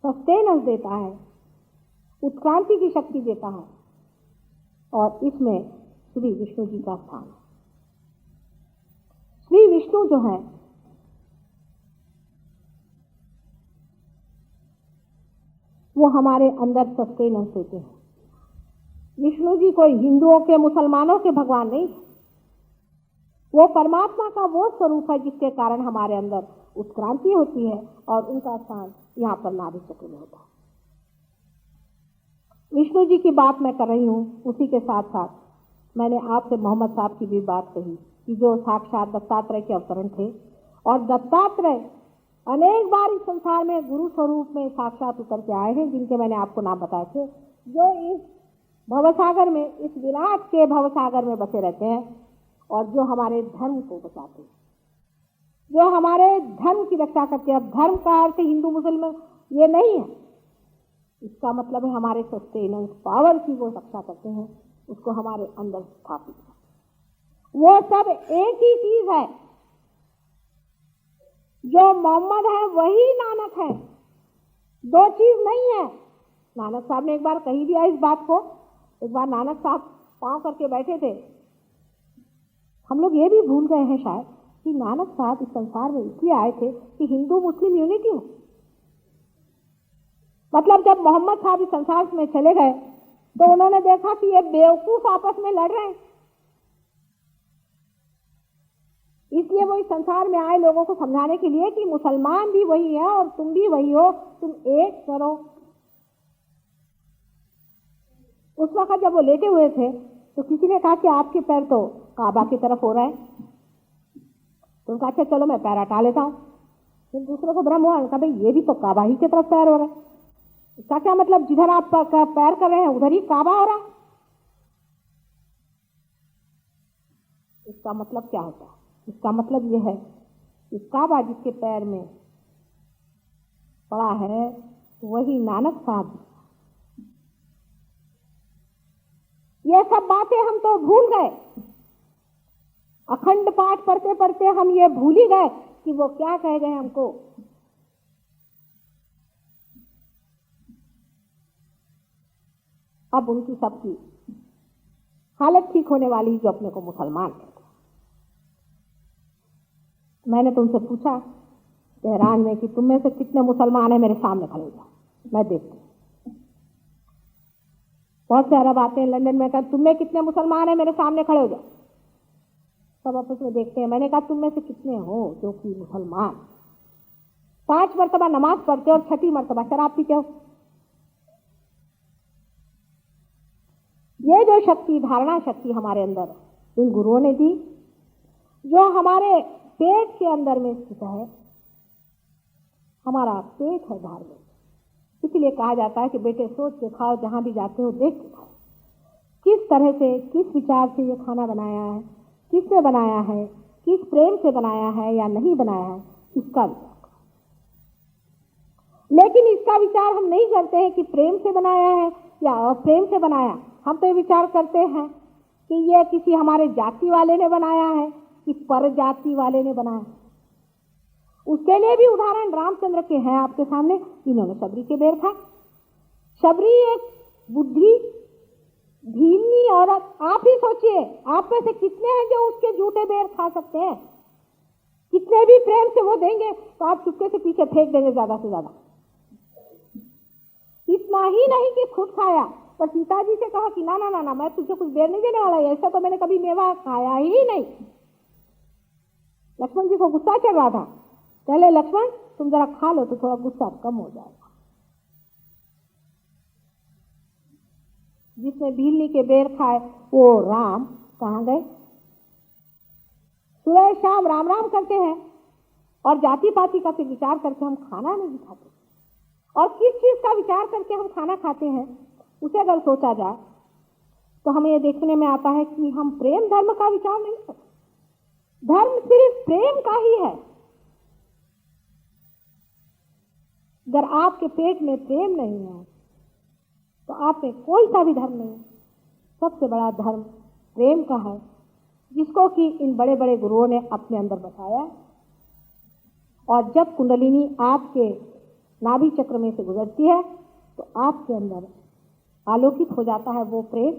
सस्टेनेंस देता है, उत्क्रांति की शक्ति देता है, और इसमें श्री विष्णु जी का स्थान है। श्री विष्णु जो है वो हमारे अंदर सस्टेनेंस देते हैं। विष्णु जी कोई हिंदुओं के मुसलमानों के भगवान नहीं, वो परमात्मा का वो स्वरूप है जिसके कारण हमारे अंदर उत्क्रांति होती है और उनका स्थान यहाँ पर नाभि चक्र में होता है। विष्णु जी की बात मैं कर रही हूँ, उसी के साथ साथ मैंने आपसे मोहम्मद साहब की भी बात कही कि जो साक्षात दत्तात्रेय के अवतरण थे, और दत्तात्रेय अनेक बार इस संसार में गुरु स्वरूप में साक्षात उतर के आए हैं, जिनके मैंने आपको नाम बताए थे, जो इस भवसागर में, इस विराट के भवसागर में बसे रहते हैं और जो हमारे धर्म को बचाते हैं, जो हमारे धर्म की रक्षा करते हैं। अब धर्म का अर्थ हिंदू मुसलमान ये नहीं है, इसका मतलब है हमारे सस्टेनेंस पावर की वो रक्षा करते हैं, उसको हमारे अंदर स्थापित है। वो सब एक ही चीज है, जो मोहम्मद है वही नानक है, दो चीज नहीं है। नानक साहब ने एक बार कही दिया इस बात को। एक बार नानक साहब पांव करके बैठे थे, हम लोग ये भी भूल गए हैं शायद कि नानक साहब इस संसार में इसलिए आए थे कि हिंदू मुस्लिम यूनिटी हो। मतलब जब मोहम्मद साहब इस संसार में चले गए तो उन्होंने देखा कि ये बेवकूफ आपस में लड़ रहे हैं, इसलिए वो इस संसार में आए लोगों को समझाने के लिए कि मुसलमान भी वही है और तुम भी वही हो, तुम एक करो। उस वक्त जब वो लेटे हुए थे तो किसी ने कहा कि आपके पैर तो काबा की तरफ हो रहे हैं, तो उनका अच्छा चलो मैं पैर हटा लेता हूं। फिर दूसरे को भ्रम हुआ, कहा भाई ये भी तो काबा ही की तरफ पैर हो रहा है। इसका क्या मतलब, जिधर आप पैर कर रहे हैं उधर ही काबा हो रहा है। इसका मतलब क्या होता है? इसका मतलब यह है कि काबा जिसके पैर में पड़ा है वही नानक साहब। ये सब बातें हम तो भूल गए। अखंड पाठ पढ़ते पढ़ते हम ये भूल ही गए कि वो क्या कह गए हमको। अब उनकी सबकी हालत ठीक होने वाली जो अपने को मुसलमान कहते। मैंने तुमसे पूछा तेहरान में कि तुम में से कितने मुसलमान हैं, मेरे सामने खड़े हो जाओ, मैं देखती हूँ। बहुत से अरब आते हैं लंदन में, कहा तुम में कितने मुसलमान हैं, मेरे सामने खड़े हो जाओ। सब आपस में देखते हैं। मैंने कहा तुम में से कितने हो जो कि मुसलमान 5 मरतबा नमाज पढ़ते और 6ठी मरतबा शराब पीते हो। ये जो शक्ति, धारणा शक्ति हमारे अंदर इन गुरुओं ने दी, जो हमारे पेट के अंदर में स्थित है। हमारा पेट है धार्मिक, इसलिए कहा जाता है कि बेटे सोच के खाओ, जहां भी जाते हो देख के खाओ। किस तरह से, किस विचार से ये खाना बनाया है, किसने बनाया है, किस प्रेम से बनाया है या नहीं बनाया है, इसका विचार करो। लेकिन इसका विचार हम नहीं करते हैं कि प्रेम से बनाया है या अप्रेम से बनाया। हम तो ये विचार करते हैं कि ये किसी हमारे जाति वाले ने बनाया है कि पर जाति वाले ने बनाया। उसके लिए भी उदाहरण रामचंद्र के हैं आपके सामने। इन्होंने शबरी के बेर खाए। शबरी एक बुद्धि भीमनी औरत। आप ही सोचिए, आप में से कितने हैं जो उसके झूठे बेर खा सकते हैं? कितने भी प्रेम से वो देंगे तो आप चुपके से पीछे फेंक देंगे ज्यादा से ज्यादा। इतना ही नहीं कि खुद खाया, पर सीता जी से कहा कि ना ना ना ना, मैं तुझे कुछ बेर नहीं देने वाला है, ऐसा तो मैंने कभी मेवा खाया ही नहीं। लक्ष्मण जी को गुस्सा चल रहा था। पहले लक्ष्मण तुम जरा खा लो तो थोड़ा गुस्सा कम हो जाएगा। जिसने भीलनी के बेर खाए वो राम कहाँ गए? सुबह शाम राम राम करते हैं और जाति पाति का फिर विचार करके हम खाना नहीं खाते। और किस चीज का विचार करके हम खाना खाते हैं उसे अगर सोचा जाए तो हमें यह देखने में आता है कि हम प्रेम धर्म का विचार नहीं करते। धर्म सिर्फ प्रेम का ही है। अगर आपके पेट में प्रेम नहीं है तो आप में कोई सा भी धर्म नहीं। सबसे बड़ा धर्म प्रेम का है, जिसको कि इन बड़े बड़े गुरुओं ने अपने अंदर बसाया। और जब कुंडलिनी आपके नाभि चक्र में से गुजरती है तो आपके अंदर आलोकित हो जाता है वो प्रेम,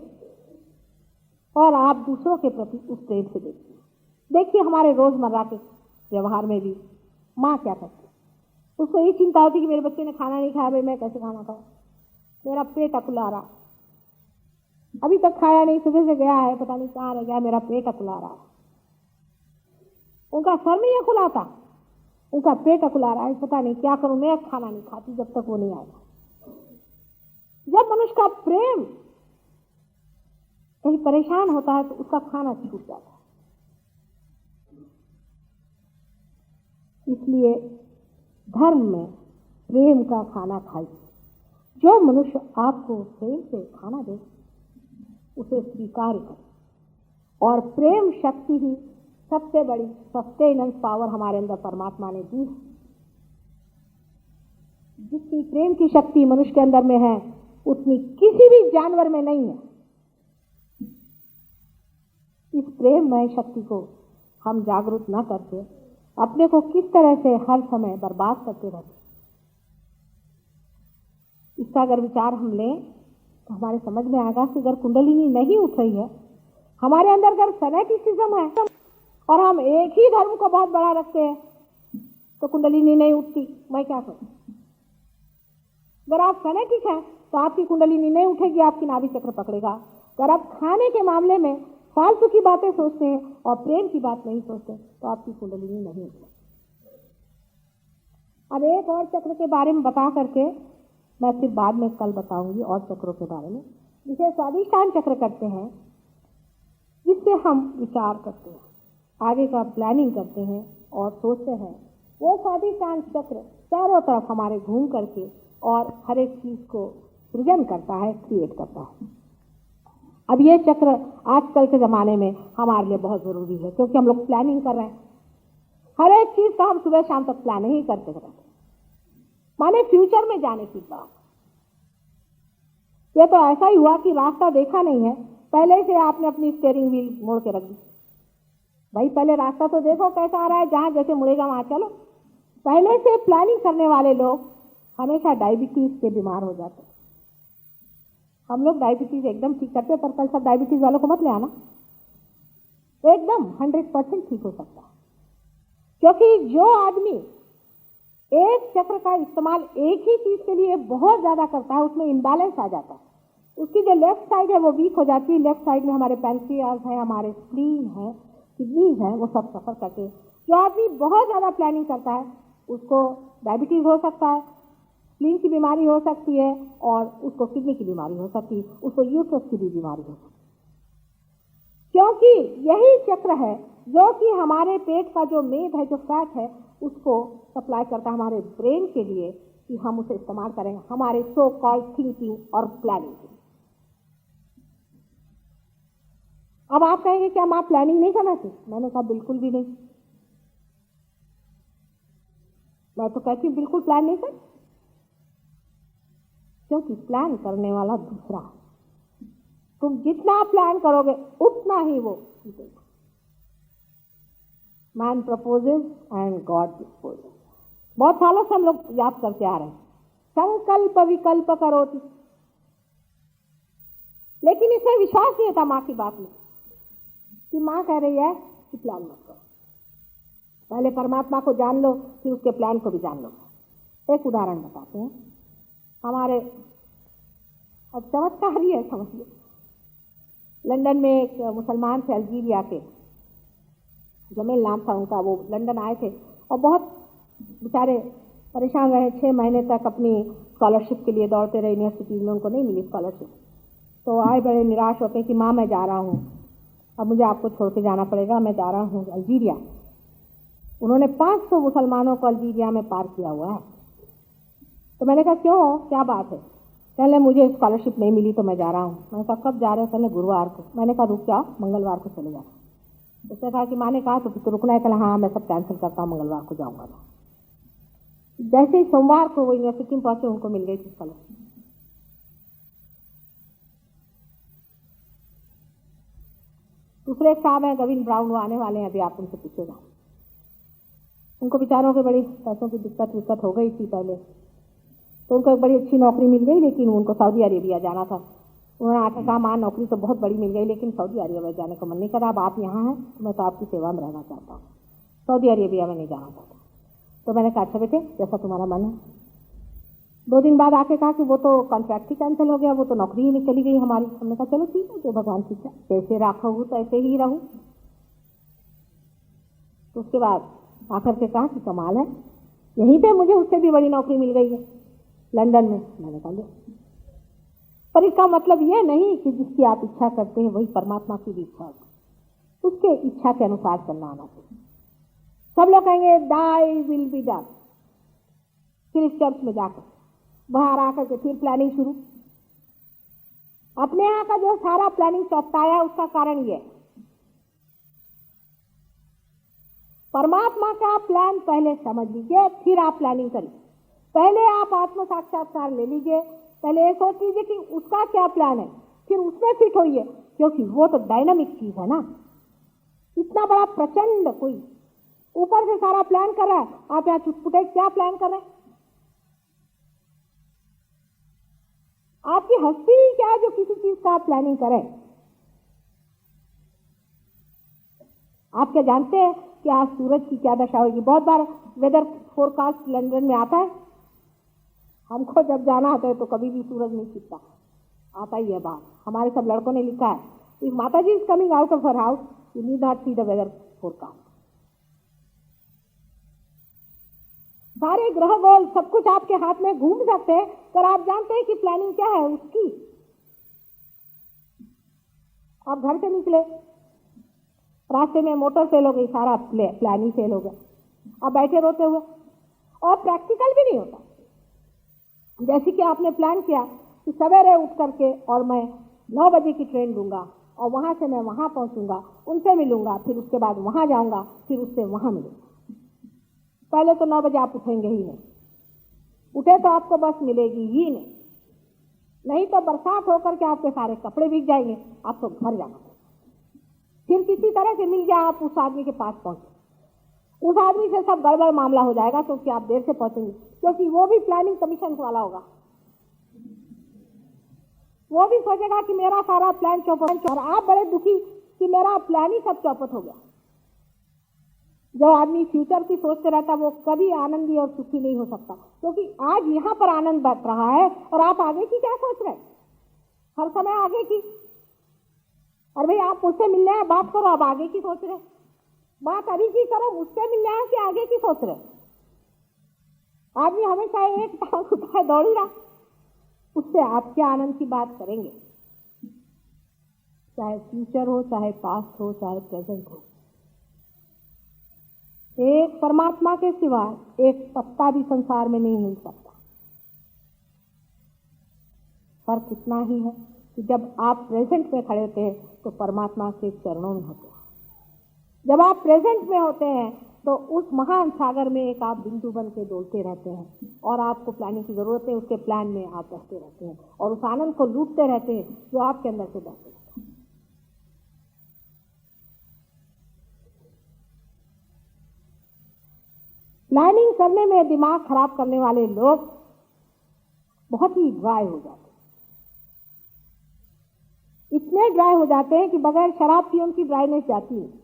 और आप दूसरों के प्रति उस प्रेम से देखते हैं। देखिए हमारे रोजमर्रा के व्यवहार में भी माँ क्या करती है, उसको ये चिंता होती कि मेरे बच्चे ने खाना नहीं खाया, भाई मैं कैसे खाना खाऊं, मेरा पेट अकुला रहा, अभी तक खाया नहीं, सुबह से गया है, पता नहीं कहाँ रह गया, मेरा पेट अकुला रहा। उनका सर नहीं अकुलाता, उनका पेट अकुला रहा है, पता नहीं क्या करूं, मैं खाना नहीं खाती जब तक वो नहीं आएगा। जब मनुष्य का प्रेम कहीं परेशान होता है तो उसका खाना छूट जाता है। इसलिए धर्म में प्रेम का खाना खाइए। जो मनुष्य आपको प्रेम से खाना दे उसे स्वीकार करें। और प्रेम शक्ति ही सबसे बड़ी सस्टेनेंस पावर हमारे अंदर परमात्मा ने दी है। जितनी प्रेम की शक्ति मनुष्य के अंदर में है उतनी किसी भी जानवर में नहीं है। इस प्रेममय शक्ति को हम जागरूक न करके अपने को किस तरह से हर समय बर्बाद करते रहते, इसका अगर विचार हम लें तो हमारे समझ में आएगा कि अगर कुंडलिनी नहीं उठ रही है, हमारे अंदर अगर फैनेटिसिज्म है और हम एक ही धर्म को बहुत बड़ा रखते हैं तो कुंडलिनी नहीं उठती, मैं क्या करूं? अगर आप फैनेटिक हैं तो आपकी कुंडलिनी नहीं उठेगी, आपकी नाभि चक्र पकड़ेगा। अगर आप खाने के मामले में फालतू की बातें सोचते हैं और प्रेम की बात नहीं सोचते तो आपकी कुंडलिनी नहीं उठेगी। अब एक और चक्र के बारे में बता करके मैं फिर बाद में कल बताऊंगी और चक्रों के बारे में, जिसे स्वादिष्ठान चक्र करते हैं। इससे हम विचार करते हैं, आगे का प्लानिंग करते हैं और सोचते हैं वो स्वाधिष्ठान चक्र चारों तरफ हमारे घूम करके और हर एक चीज को सृजन करता है, क्रिएट करता है। अब ये चक्र आजकल के ज़माने में हमारे लिए बहुत ज़रूरी है, क्योंकि हम लोग प्लानिंग कर रहे हैं। हर एक चीज़ का हम सुबह शाम तक प्लानिंग ही करते रहते हैं, माने फ्यूचर में जाने की बात। ये तो ऐसा ही हुआ कि रास्ता देखा नहीं है, पहले से आपने अपनी स्टीयरिंग व्हील मोड़ के रख दी। भाई पहले रास्ता तो देखो कैसा आ रहा है, जहाँ जैसे मुड़ेगा वहाँ चलो। पहले से प्लानिंग करने वाले लोग हमेशा डायबिटीज के बीमार हो जाते हैं। हम लोग डायबिटीज एकदम ठीक करते हैं, पर कल सब डायबिटीज वालों को मत ले आना, एकदम 100% ठीक हो सकता है। क्योंकि जो आदमी एक चक्र का इस्तेमाल एक ही चीज के लिए बहुत ज्यादा करता है, उसमें इम्बैलेंस आ जाता है। उसकी जो लेफ्ट साइड है वो वीक हो जाती है। लेफ्ट साइड में हमारे पैंक्रियाज है, हमारे स्प्लीन है, किडनीज है, वो सब सफर करते हैं। जो आदमी बहुत ज्यादा प्लानिंग करता है उसको डायबिटीज हो सकता है, स्प्लीन की बीमारी हो सकती है, और उसको किडनी की बीमारी हो सकती है, उसको यूट्रस की भी बीमारी हो सकती है। क्योंकि यही चक्र है जो कि हमारे पेट का जो मेद है, जो फैट है, उसको सप्लाई करता है हमारे ब्रेन के लिए कि हम उसे इस्तेमाल करें हमारे सो कॉल्ड थिंकिंग और प्लानिंग के लिए। अब आप कहेंगे कि हम आप प्लानिंग नहीं करना चाहिए? मैंने कहा बिल्कुल भी नहीं। मैं तो कहती हूँ बिल्कुल प्लान नहीं कर, क्योंकि प्लान करने वाला दूसरा है। तुम जितना प्लान करोगे उतना ही वो जीतेगा। Man proposes and God disposes. बहुत सालों से हम लोग याद करते आ रहे हैं, संकल्प विकल्प करोति, लेकिन इसमें विश्वास नहीं था माँ की बात में, कि माँ कह रही है कि प्लान मत करो, पहले परमात्मा को जान लो, फिर उसके प्लान को भी जान लो। एक उदाहरण बताते हैं हमारे, अब चमत्कार ही है समझ लो। लंदन में एक मुसलमान थे, अल्जीरिया के, जमील नाम था उनका। वो लंदन आए थे और बहुत बेचारे परेशान रहे। 6 महीने तक अपनी स्कॉलरशिप के लिए दौड़ते रहे यूनिवर्सिटीज में, उनको नहीं मिली स्कॉलरशिप। तो आए बड़े निराश होते कि माँ मैं जा रहा हूँ, अब मुझे आपको छोड़ के जाना पड़ेगा, मैं जा रहा हूँ अल्जीरिया। उन्होंने 500 मुसलमानों को अल्जीरिया में पार किया हुआ है। तो मैंने कहा क्यों, क्या बात है? कहले मुझे स्कॉलरशिप नहीं मिली तो मैं जा रहा हूँ। मैंने कहा कब जा रहे हो? कहले गुरुवार को। मैंने कहा रुक जाओ, मंगलवार को चले जाओ। उसने कहा कि माँ ने कहा तो रुकना है? कहला हाँ मैं सब कैंसिल करता हूँ, मंगलवार को जाऊँगा। जैसे ही सोमवार को वो यूनिवर्सिटी में पहुंचे, उनको मिल गई थी स्कॉलरशिप। दूसरे एक साहब हैं गविन ब्राउन, वो आने वाले हैं अभी, आप उनसे पूछेगा। उनको बेचारों के बड़ी पैसों की दिक्कत हो गई थी पहले, तो उनको एक बड़ी अच्छी नौकरी मिल गई, लेकिन उनको सऊदी अरेबिया जाना था। उन्होंने आके कहा माँ नौकरी तो बहुत बड़ी मिल गई, लेकिन सऊदी अरेबिया जाने का मन नहीं करा। अब आप यहाँ हैं तो मैं तो आपकी सेवा में रहना चाहता हूँ, सऊदी अरेबिया में नहीं जाना चाहता। तो मैंने कहा अच्छा बेटे जैसा तुम्हारा मन है। 2 दिन बाद आके कहा कि वो तो कॉन्ट्रैक्ट ही कैंसिल हो गया, वो तो नौकरी ही नहीं चली गई हमारी। हमने कहा चलो ठीक है, जो भगवान की इच्छा, जैसे राखा हूँ तो ऐसे ही रहूँ। तो उसके बाद आकर के कहा कि कमाल है, यहीं पे मुझे उससे भी बड़ी नौकरी मिल गई है लंदन में। मैंने कहा पर इसका मतलब यह नहीं कि जिसकी आप इच्छा करते हैं वही परमात्मा की भी इच्छा होगी, उसके इच्छा के अनुसार चलना आना चाहिए। सब लोग कहेंगे दाई विल बी डन, फिर इस चर्च में जाकर बाहर आकर के फिर प्लानिंग शुरू। अपने यहाँ का जो सारा प्लानिंग चौपटाया उसका कारण ये, परमात्मा का प्लान पहले समझ लीजिए, फिर आप प्लानिंग करिए। पहले आप आत्म साक्षात्कार ले लीजिए, पहले ये सोच लीजिए कि उसका क्या प्लान है, फिर उसमें फिट होइए, क्योंकि वो तो डायनामिक चीज है ना। इतना बड़ा प्रचंड कोई ऊपर से सारा प्लान कर रहा है, आप यहाँ चुटपुटे क्या प्लान कर रहे हैं? आपकी हस्ती ही क्या है जो किसी चीज का आप प्लानिंग करें? आप क्या जानते हैं कि आज सूरज की क्या दशा होगी? बहुत बार वेदर फोरकास्ट लंदन में आता है, हमको जब जाना होता है तो कभी भी सूरज नहीं छिपता, आता ही है बाहर। हमारे सब लड़कों ने लिखा है, if Mata ji is coming out of her house you need not see the weather forecast. सारे ग्रह गोल सब कुछ आपके हाथ में घूम सकते हैं, पर आप जानते हैं कि प्लानिंग क्या है उसकी? आप घर से निकले, रास्ते में मोटर फेल हो गई, सारा प्लान ही फेल हो गया। आप बैठे रोते हुए, और प्रैक्टिकल भी नहीं होता। जैसे कि आपने प्लान किया कि सवेरे उठ करके और मैं 9 बजे की ट्रेन लूँगा और वहाँ से मैं वहाँ पहुँचूँगा, उनसे मिलूँगा, फिर उसके बाद वहाँ जाऊँगा, फिर उससे वहाँ मिलूँगा। पहले तो 9 बजे आप उठेंगे ही नहीं, उठे तो आपको बस मिलेगी ही नहीं, नहीं तो बरसात होकर के आपके सारे कपड़े भीग जाएंगे, आपको घर जाना पड़ेगा। फिर किसी तरह से मिल जाए, आप उस आदमी के पास पहुँचे, उस आदमी से सब गड़बड़ मामला हो जाएगा, क्योंकि आप देर से पहुँचेंगे, क्योंकि वो भी प्लानिंग कमीशन वाला होगा। वो भी सोचेगा कि मेरा सारा प्लान चौपट, और आप बड़े दुखी कि मेरा प्लान ही सब चौपट हो गया। जो आदमी फ्यूचर की सोचते रहता वो कभी आनंदी और सुखी नहीं हो सकता, क्योंकि आज यहाँ पर आनंद बट रहा है और आप आगे की क्या सोच रहे हैं? हर समय आगे की। और भाई आप मुझसे मिलने आए, बात करो, अब आगे की सोच रहे, बात अभी की करो, मुझसे मिलने आए कि आगे की सोच रहे? आदमी हमेशा एक टांग उठाए दौड़ ही रहा, उससे आप क्या आनंद की बात करेंगे? चाहे फ्यूचर हो, चाहे पास्ट हो, चाहे प्रेजेंट हो, एक परमात्मा के सिवा एक पत्ता भी संसार में नहीं मिल सकता। फर्क इतना ही है कि जब आप प्रेजेंट में खड़े होते हैं तो परमात्मा के चरणों में होते हैं, जब आप प्रेजेंट में होते हैं तो उस महान सागर में एक आप बिंदु बन के डोलते रहते हैं, और आपको प्लानिंग की जरूरत है, उसके प्लान में आप रहते रहते हैं और उस आनंद को लूटते रहते हैं जो आपके अंदर से बहते रहते हैं। प्लानिंग करने में दिमाग खराब करने वाले लोग बहुत ही ड्राई हो जाते हैं, इतने ड्राई हो जाते हैं कि बगैर शराब पिए उनकी ड्राइनेस जाती है।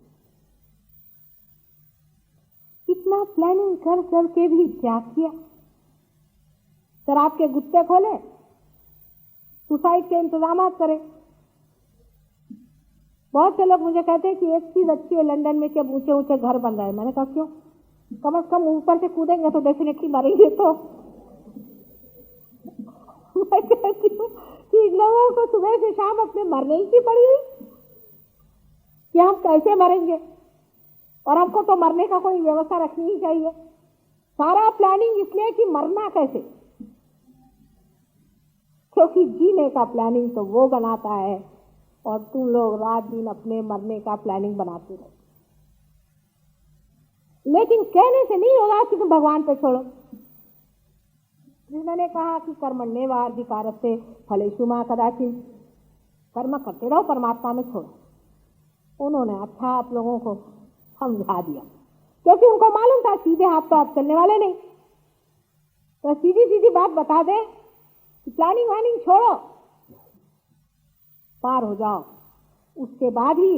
इतना प्लानिंग कर करके भी क्या किया? शराब के गुत्ते खोले, सुसाइड के इंतजाम करें। बहुत से लोग मुझे कहते हैं कि एक चीज अच्छी है लंदन में कि अब ऊंचे ऊंचे घर बन रहे हैं। मैंने कहा क्यों? कम से कम ऊपर से कूदेंगे तो डेफिनेटली मरेंगे। तो मैं कहती हूँ कि इन लोगों को सुबह से शाम अपने मरने ही की पड़ी हुई कि हम कैसे मरेंगे, और हमको तो मरने का कोई व्यवस्था रखनी ही चाहिए। सारा प्लानिंग इसलिए कि मरना कैसे, क्योंकि जीने का प्लानिंग तो वो बनाता है और तुम लोग रात दिन अपने मरने का प्लानिंग बनाते रहते। लेकिन कहने से नहीं होगा कि तुम भगवान पे छोड़ो। जिन्होंने कहा कि कर्मण्येवाधिकारस्ते फलेषु मा कदाचित्, कर्म करते रहो, परमात्मा में छोड़ो, उन्होंने अच्छा आप लोगों को समझा दिया, क्योंकि उनको मालूम था सीधे हाथ तो आप चलने वाले नहीं, तो सीधी सीधी बात बता दे कि प्लानिंग वानिंग छोड़ो, पार हो जाओ। उसके बाद ही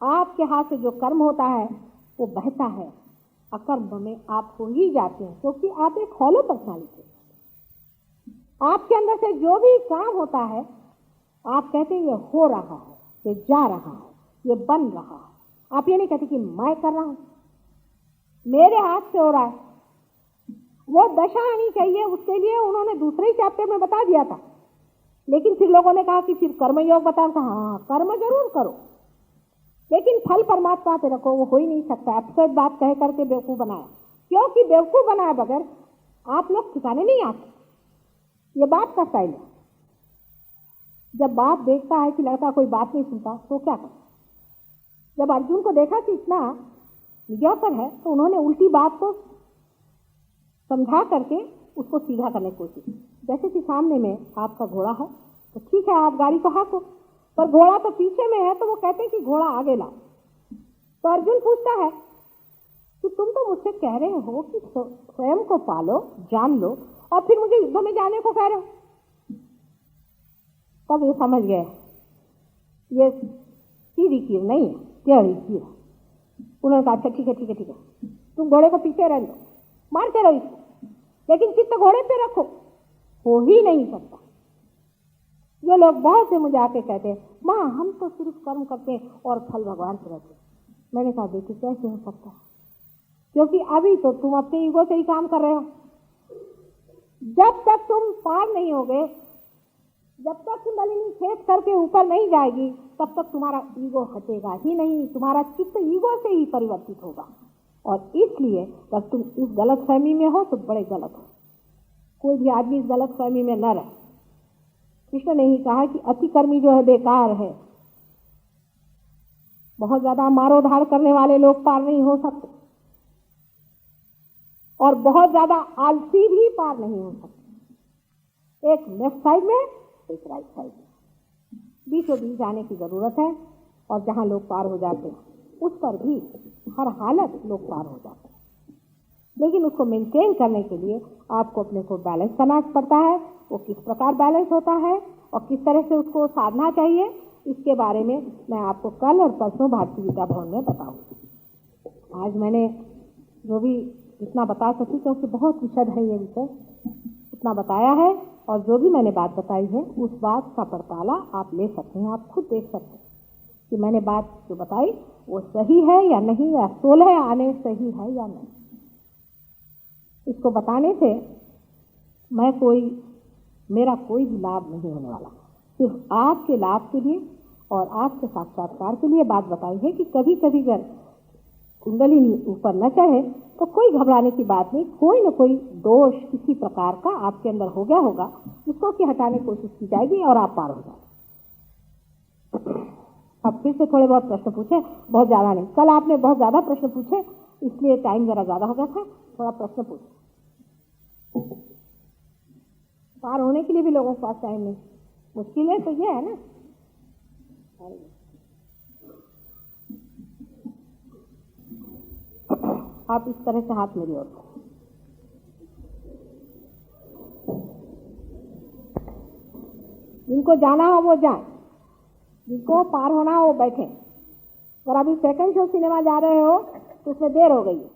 आपके हाथ से जो कर्म होता है वो बहता है, अकर्म में आप हो ही जाते हैं, क्योंकि आप एक हॉलो पर्सनालिटी। आपके अंदर से जो भी काम होता है आप कहते हैं ये हो रहा है, ये जा रहा है, ये बन रहा है। आप ये नहीं कहते कि मैं कर रहा हूं, मेरे हाथ से हो रहा है। वो दशा आनी चाहिए, उसके लिए उन्होंने दूसरे ही चैप्टर में बता दिया था, लेकिन फिर लोगों ने कहा कि फिर कर्मयोग बताओ। कहा हाँ कर्म जरूर करो, लेकिन फल परमात्मा पे रखो, वो हो ही नहीं सकता। एब्सर्ड बात कह करके बेवकूफ बनाया, क्योंकि बेवकूफ बनाए बगैर आप लोग ठिकाने नहीं आते। ये बाप का स्टाइल है। जब बाप देखता है कि लड़का कोई बात नहीं सुनता तो क्या करता? जब अर्जुन को देखा कि इतना मीडियोकर है तो उन्होंने उल्टी बात को समझा करके उसको सीधा करने की कोशिश की। जैसे कि सामने में आपका घोड़ा है तो ठीक है आप गाड़ी को हाँको, पर घोड़ा तो पीछे में है, तो वो कहते हैं कि घोड़ा आगे लाओ। तो अर्जुन पूछता है कि तुम तो मुझसे कह रहे हो कि स्वयं को पालो, जान लो, और फिर मुझे युद्ध में जाने को कह रहे हो। तब ये समझ गए ये सीधी कीर नहीं है, टेढ़ी कीर है। उन्होंने कहा अच्छा ठीक है ठीक है ठीक है, तुम घोड़े को पीछे रहने दो, मारते रहो इसको, लेकिन चित्त घोड़े पे रखो। हो ही नहीं सकता। ये लोग बहुत से मुझे आके कहते हैं माँ हम तो सिर्फ कर्म करते हैं और फल भगवान से रहते हैं। मैंने कहा बेटी कैसे हो सकता है, क्योंकि अभी तो तुम अपने ईगो से ही काम कर रहे हो। जब तक तुम पार नहीं होगे, जब तक कुंडलिनी छेद करके ऊपर नहीं जाएगी, तब तक तुम्हारा ईगो हटेगा ही नहीं। तुम्हारा चित्त ईगो से ही परिवर्तित होगा। और इसलिए जब तुम इस गलतफहमी में हो तो बड़े गलत हो। कोई भी आदमी इस गलतफहमी में न रहे। कृष्ण ने ही कहा कि अतिकर्मी जो है बेकार है। बहुत ज्यादा मारो धाड़ करने वाले लोग पार नहीं हो सकते और बहुत ज्यादा आलसी भी पार नहीं हो सकते। एक लेफ्ट साइड में, एक राइट साइड में, बीचों बीच आने की जरूरत है। और जहां लोग पार हो जाते हैं उस पर भी हर हालत लोग पार हो जाते हैं, लेकिन उसको मेंटेन करने के लिए आपको अपने को बैलेंस करना पड़ता है। वो किस प्रकार बैलेंस होता है और किस तरह से उसको साधना चाहिए, इसके बारे में मैं आपको कल और परसों भारतीय विद्या भवन में बताऊंगी। आज मैंने जो भी इतना बता सकी, क्योंकि बहुत विशद है ये विषय, इतना बताया है। और जो भी मैंने बात बताई है उस बात का पड़ताला आप ले सकते हैं। आप खुद देख सकते हैं कि मैंने बात जो बताई वो सही है या नहीं, या 16 आने सही है या नहीं। इसको बताने से मेरा कोई भी लाभ नहीं होने वाला, सिर्फ आपके लाभ के लिए और आपके साक्षात्कार के लिए बात बताई है कि कभी कभी अगर कुंडली ऊपर न चढ़े तो कोई घबराने की बात नहीं। कोई न कोई दोष किसी प्रकार का आपके अंदर हो गया होगा, जिसको कि हटाने की कोशिश की जाएगी और आप पार हो जाएंगे। अब फिर से थोड़े बहुत प्रश्न पूछे, बहुत ज्यादा नहीं। कल आपने बहुत ज्यादा प्रश्न पूछे, इसलिए टाइम जरा ज्यादा हो गया था। थोड़ा प्रश्न पूछे। पार होने के लिए भी लोगों के पास टाइम नहीं, मुश्किल है तो ये है ना। आप इस तरह से हाथ मेरी ओर, जिनको जाना हो वो जाए, जिनको पार होना हो वो बैठे। और अभी सेकंड शो सिनेमा जा रहे हो तो उसमें देर हो गई है।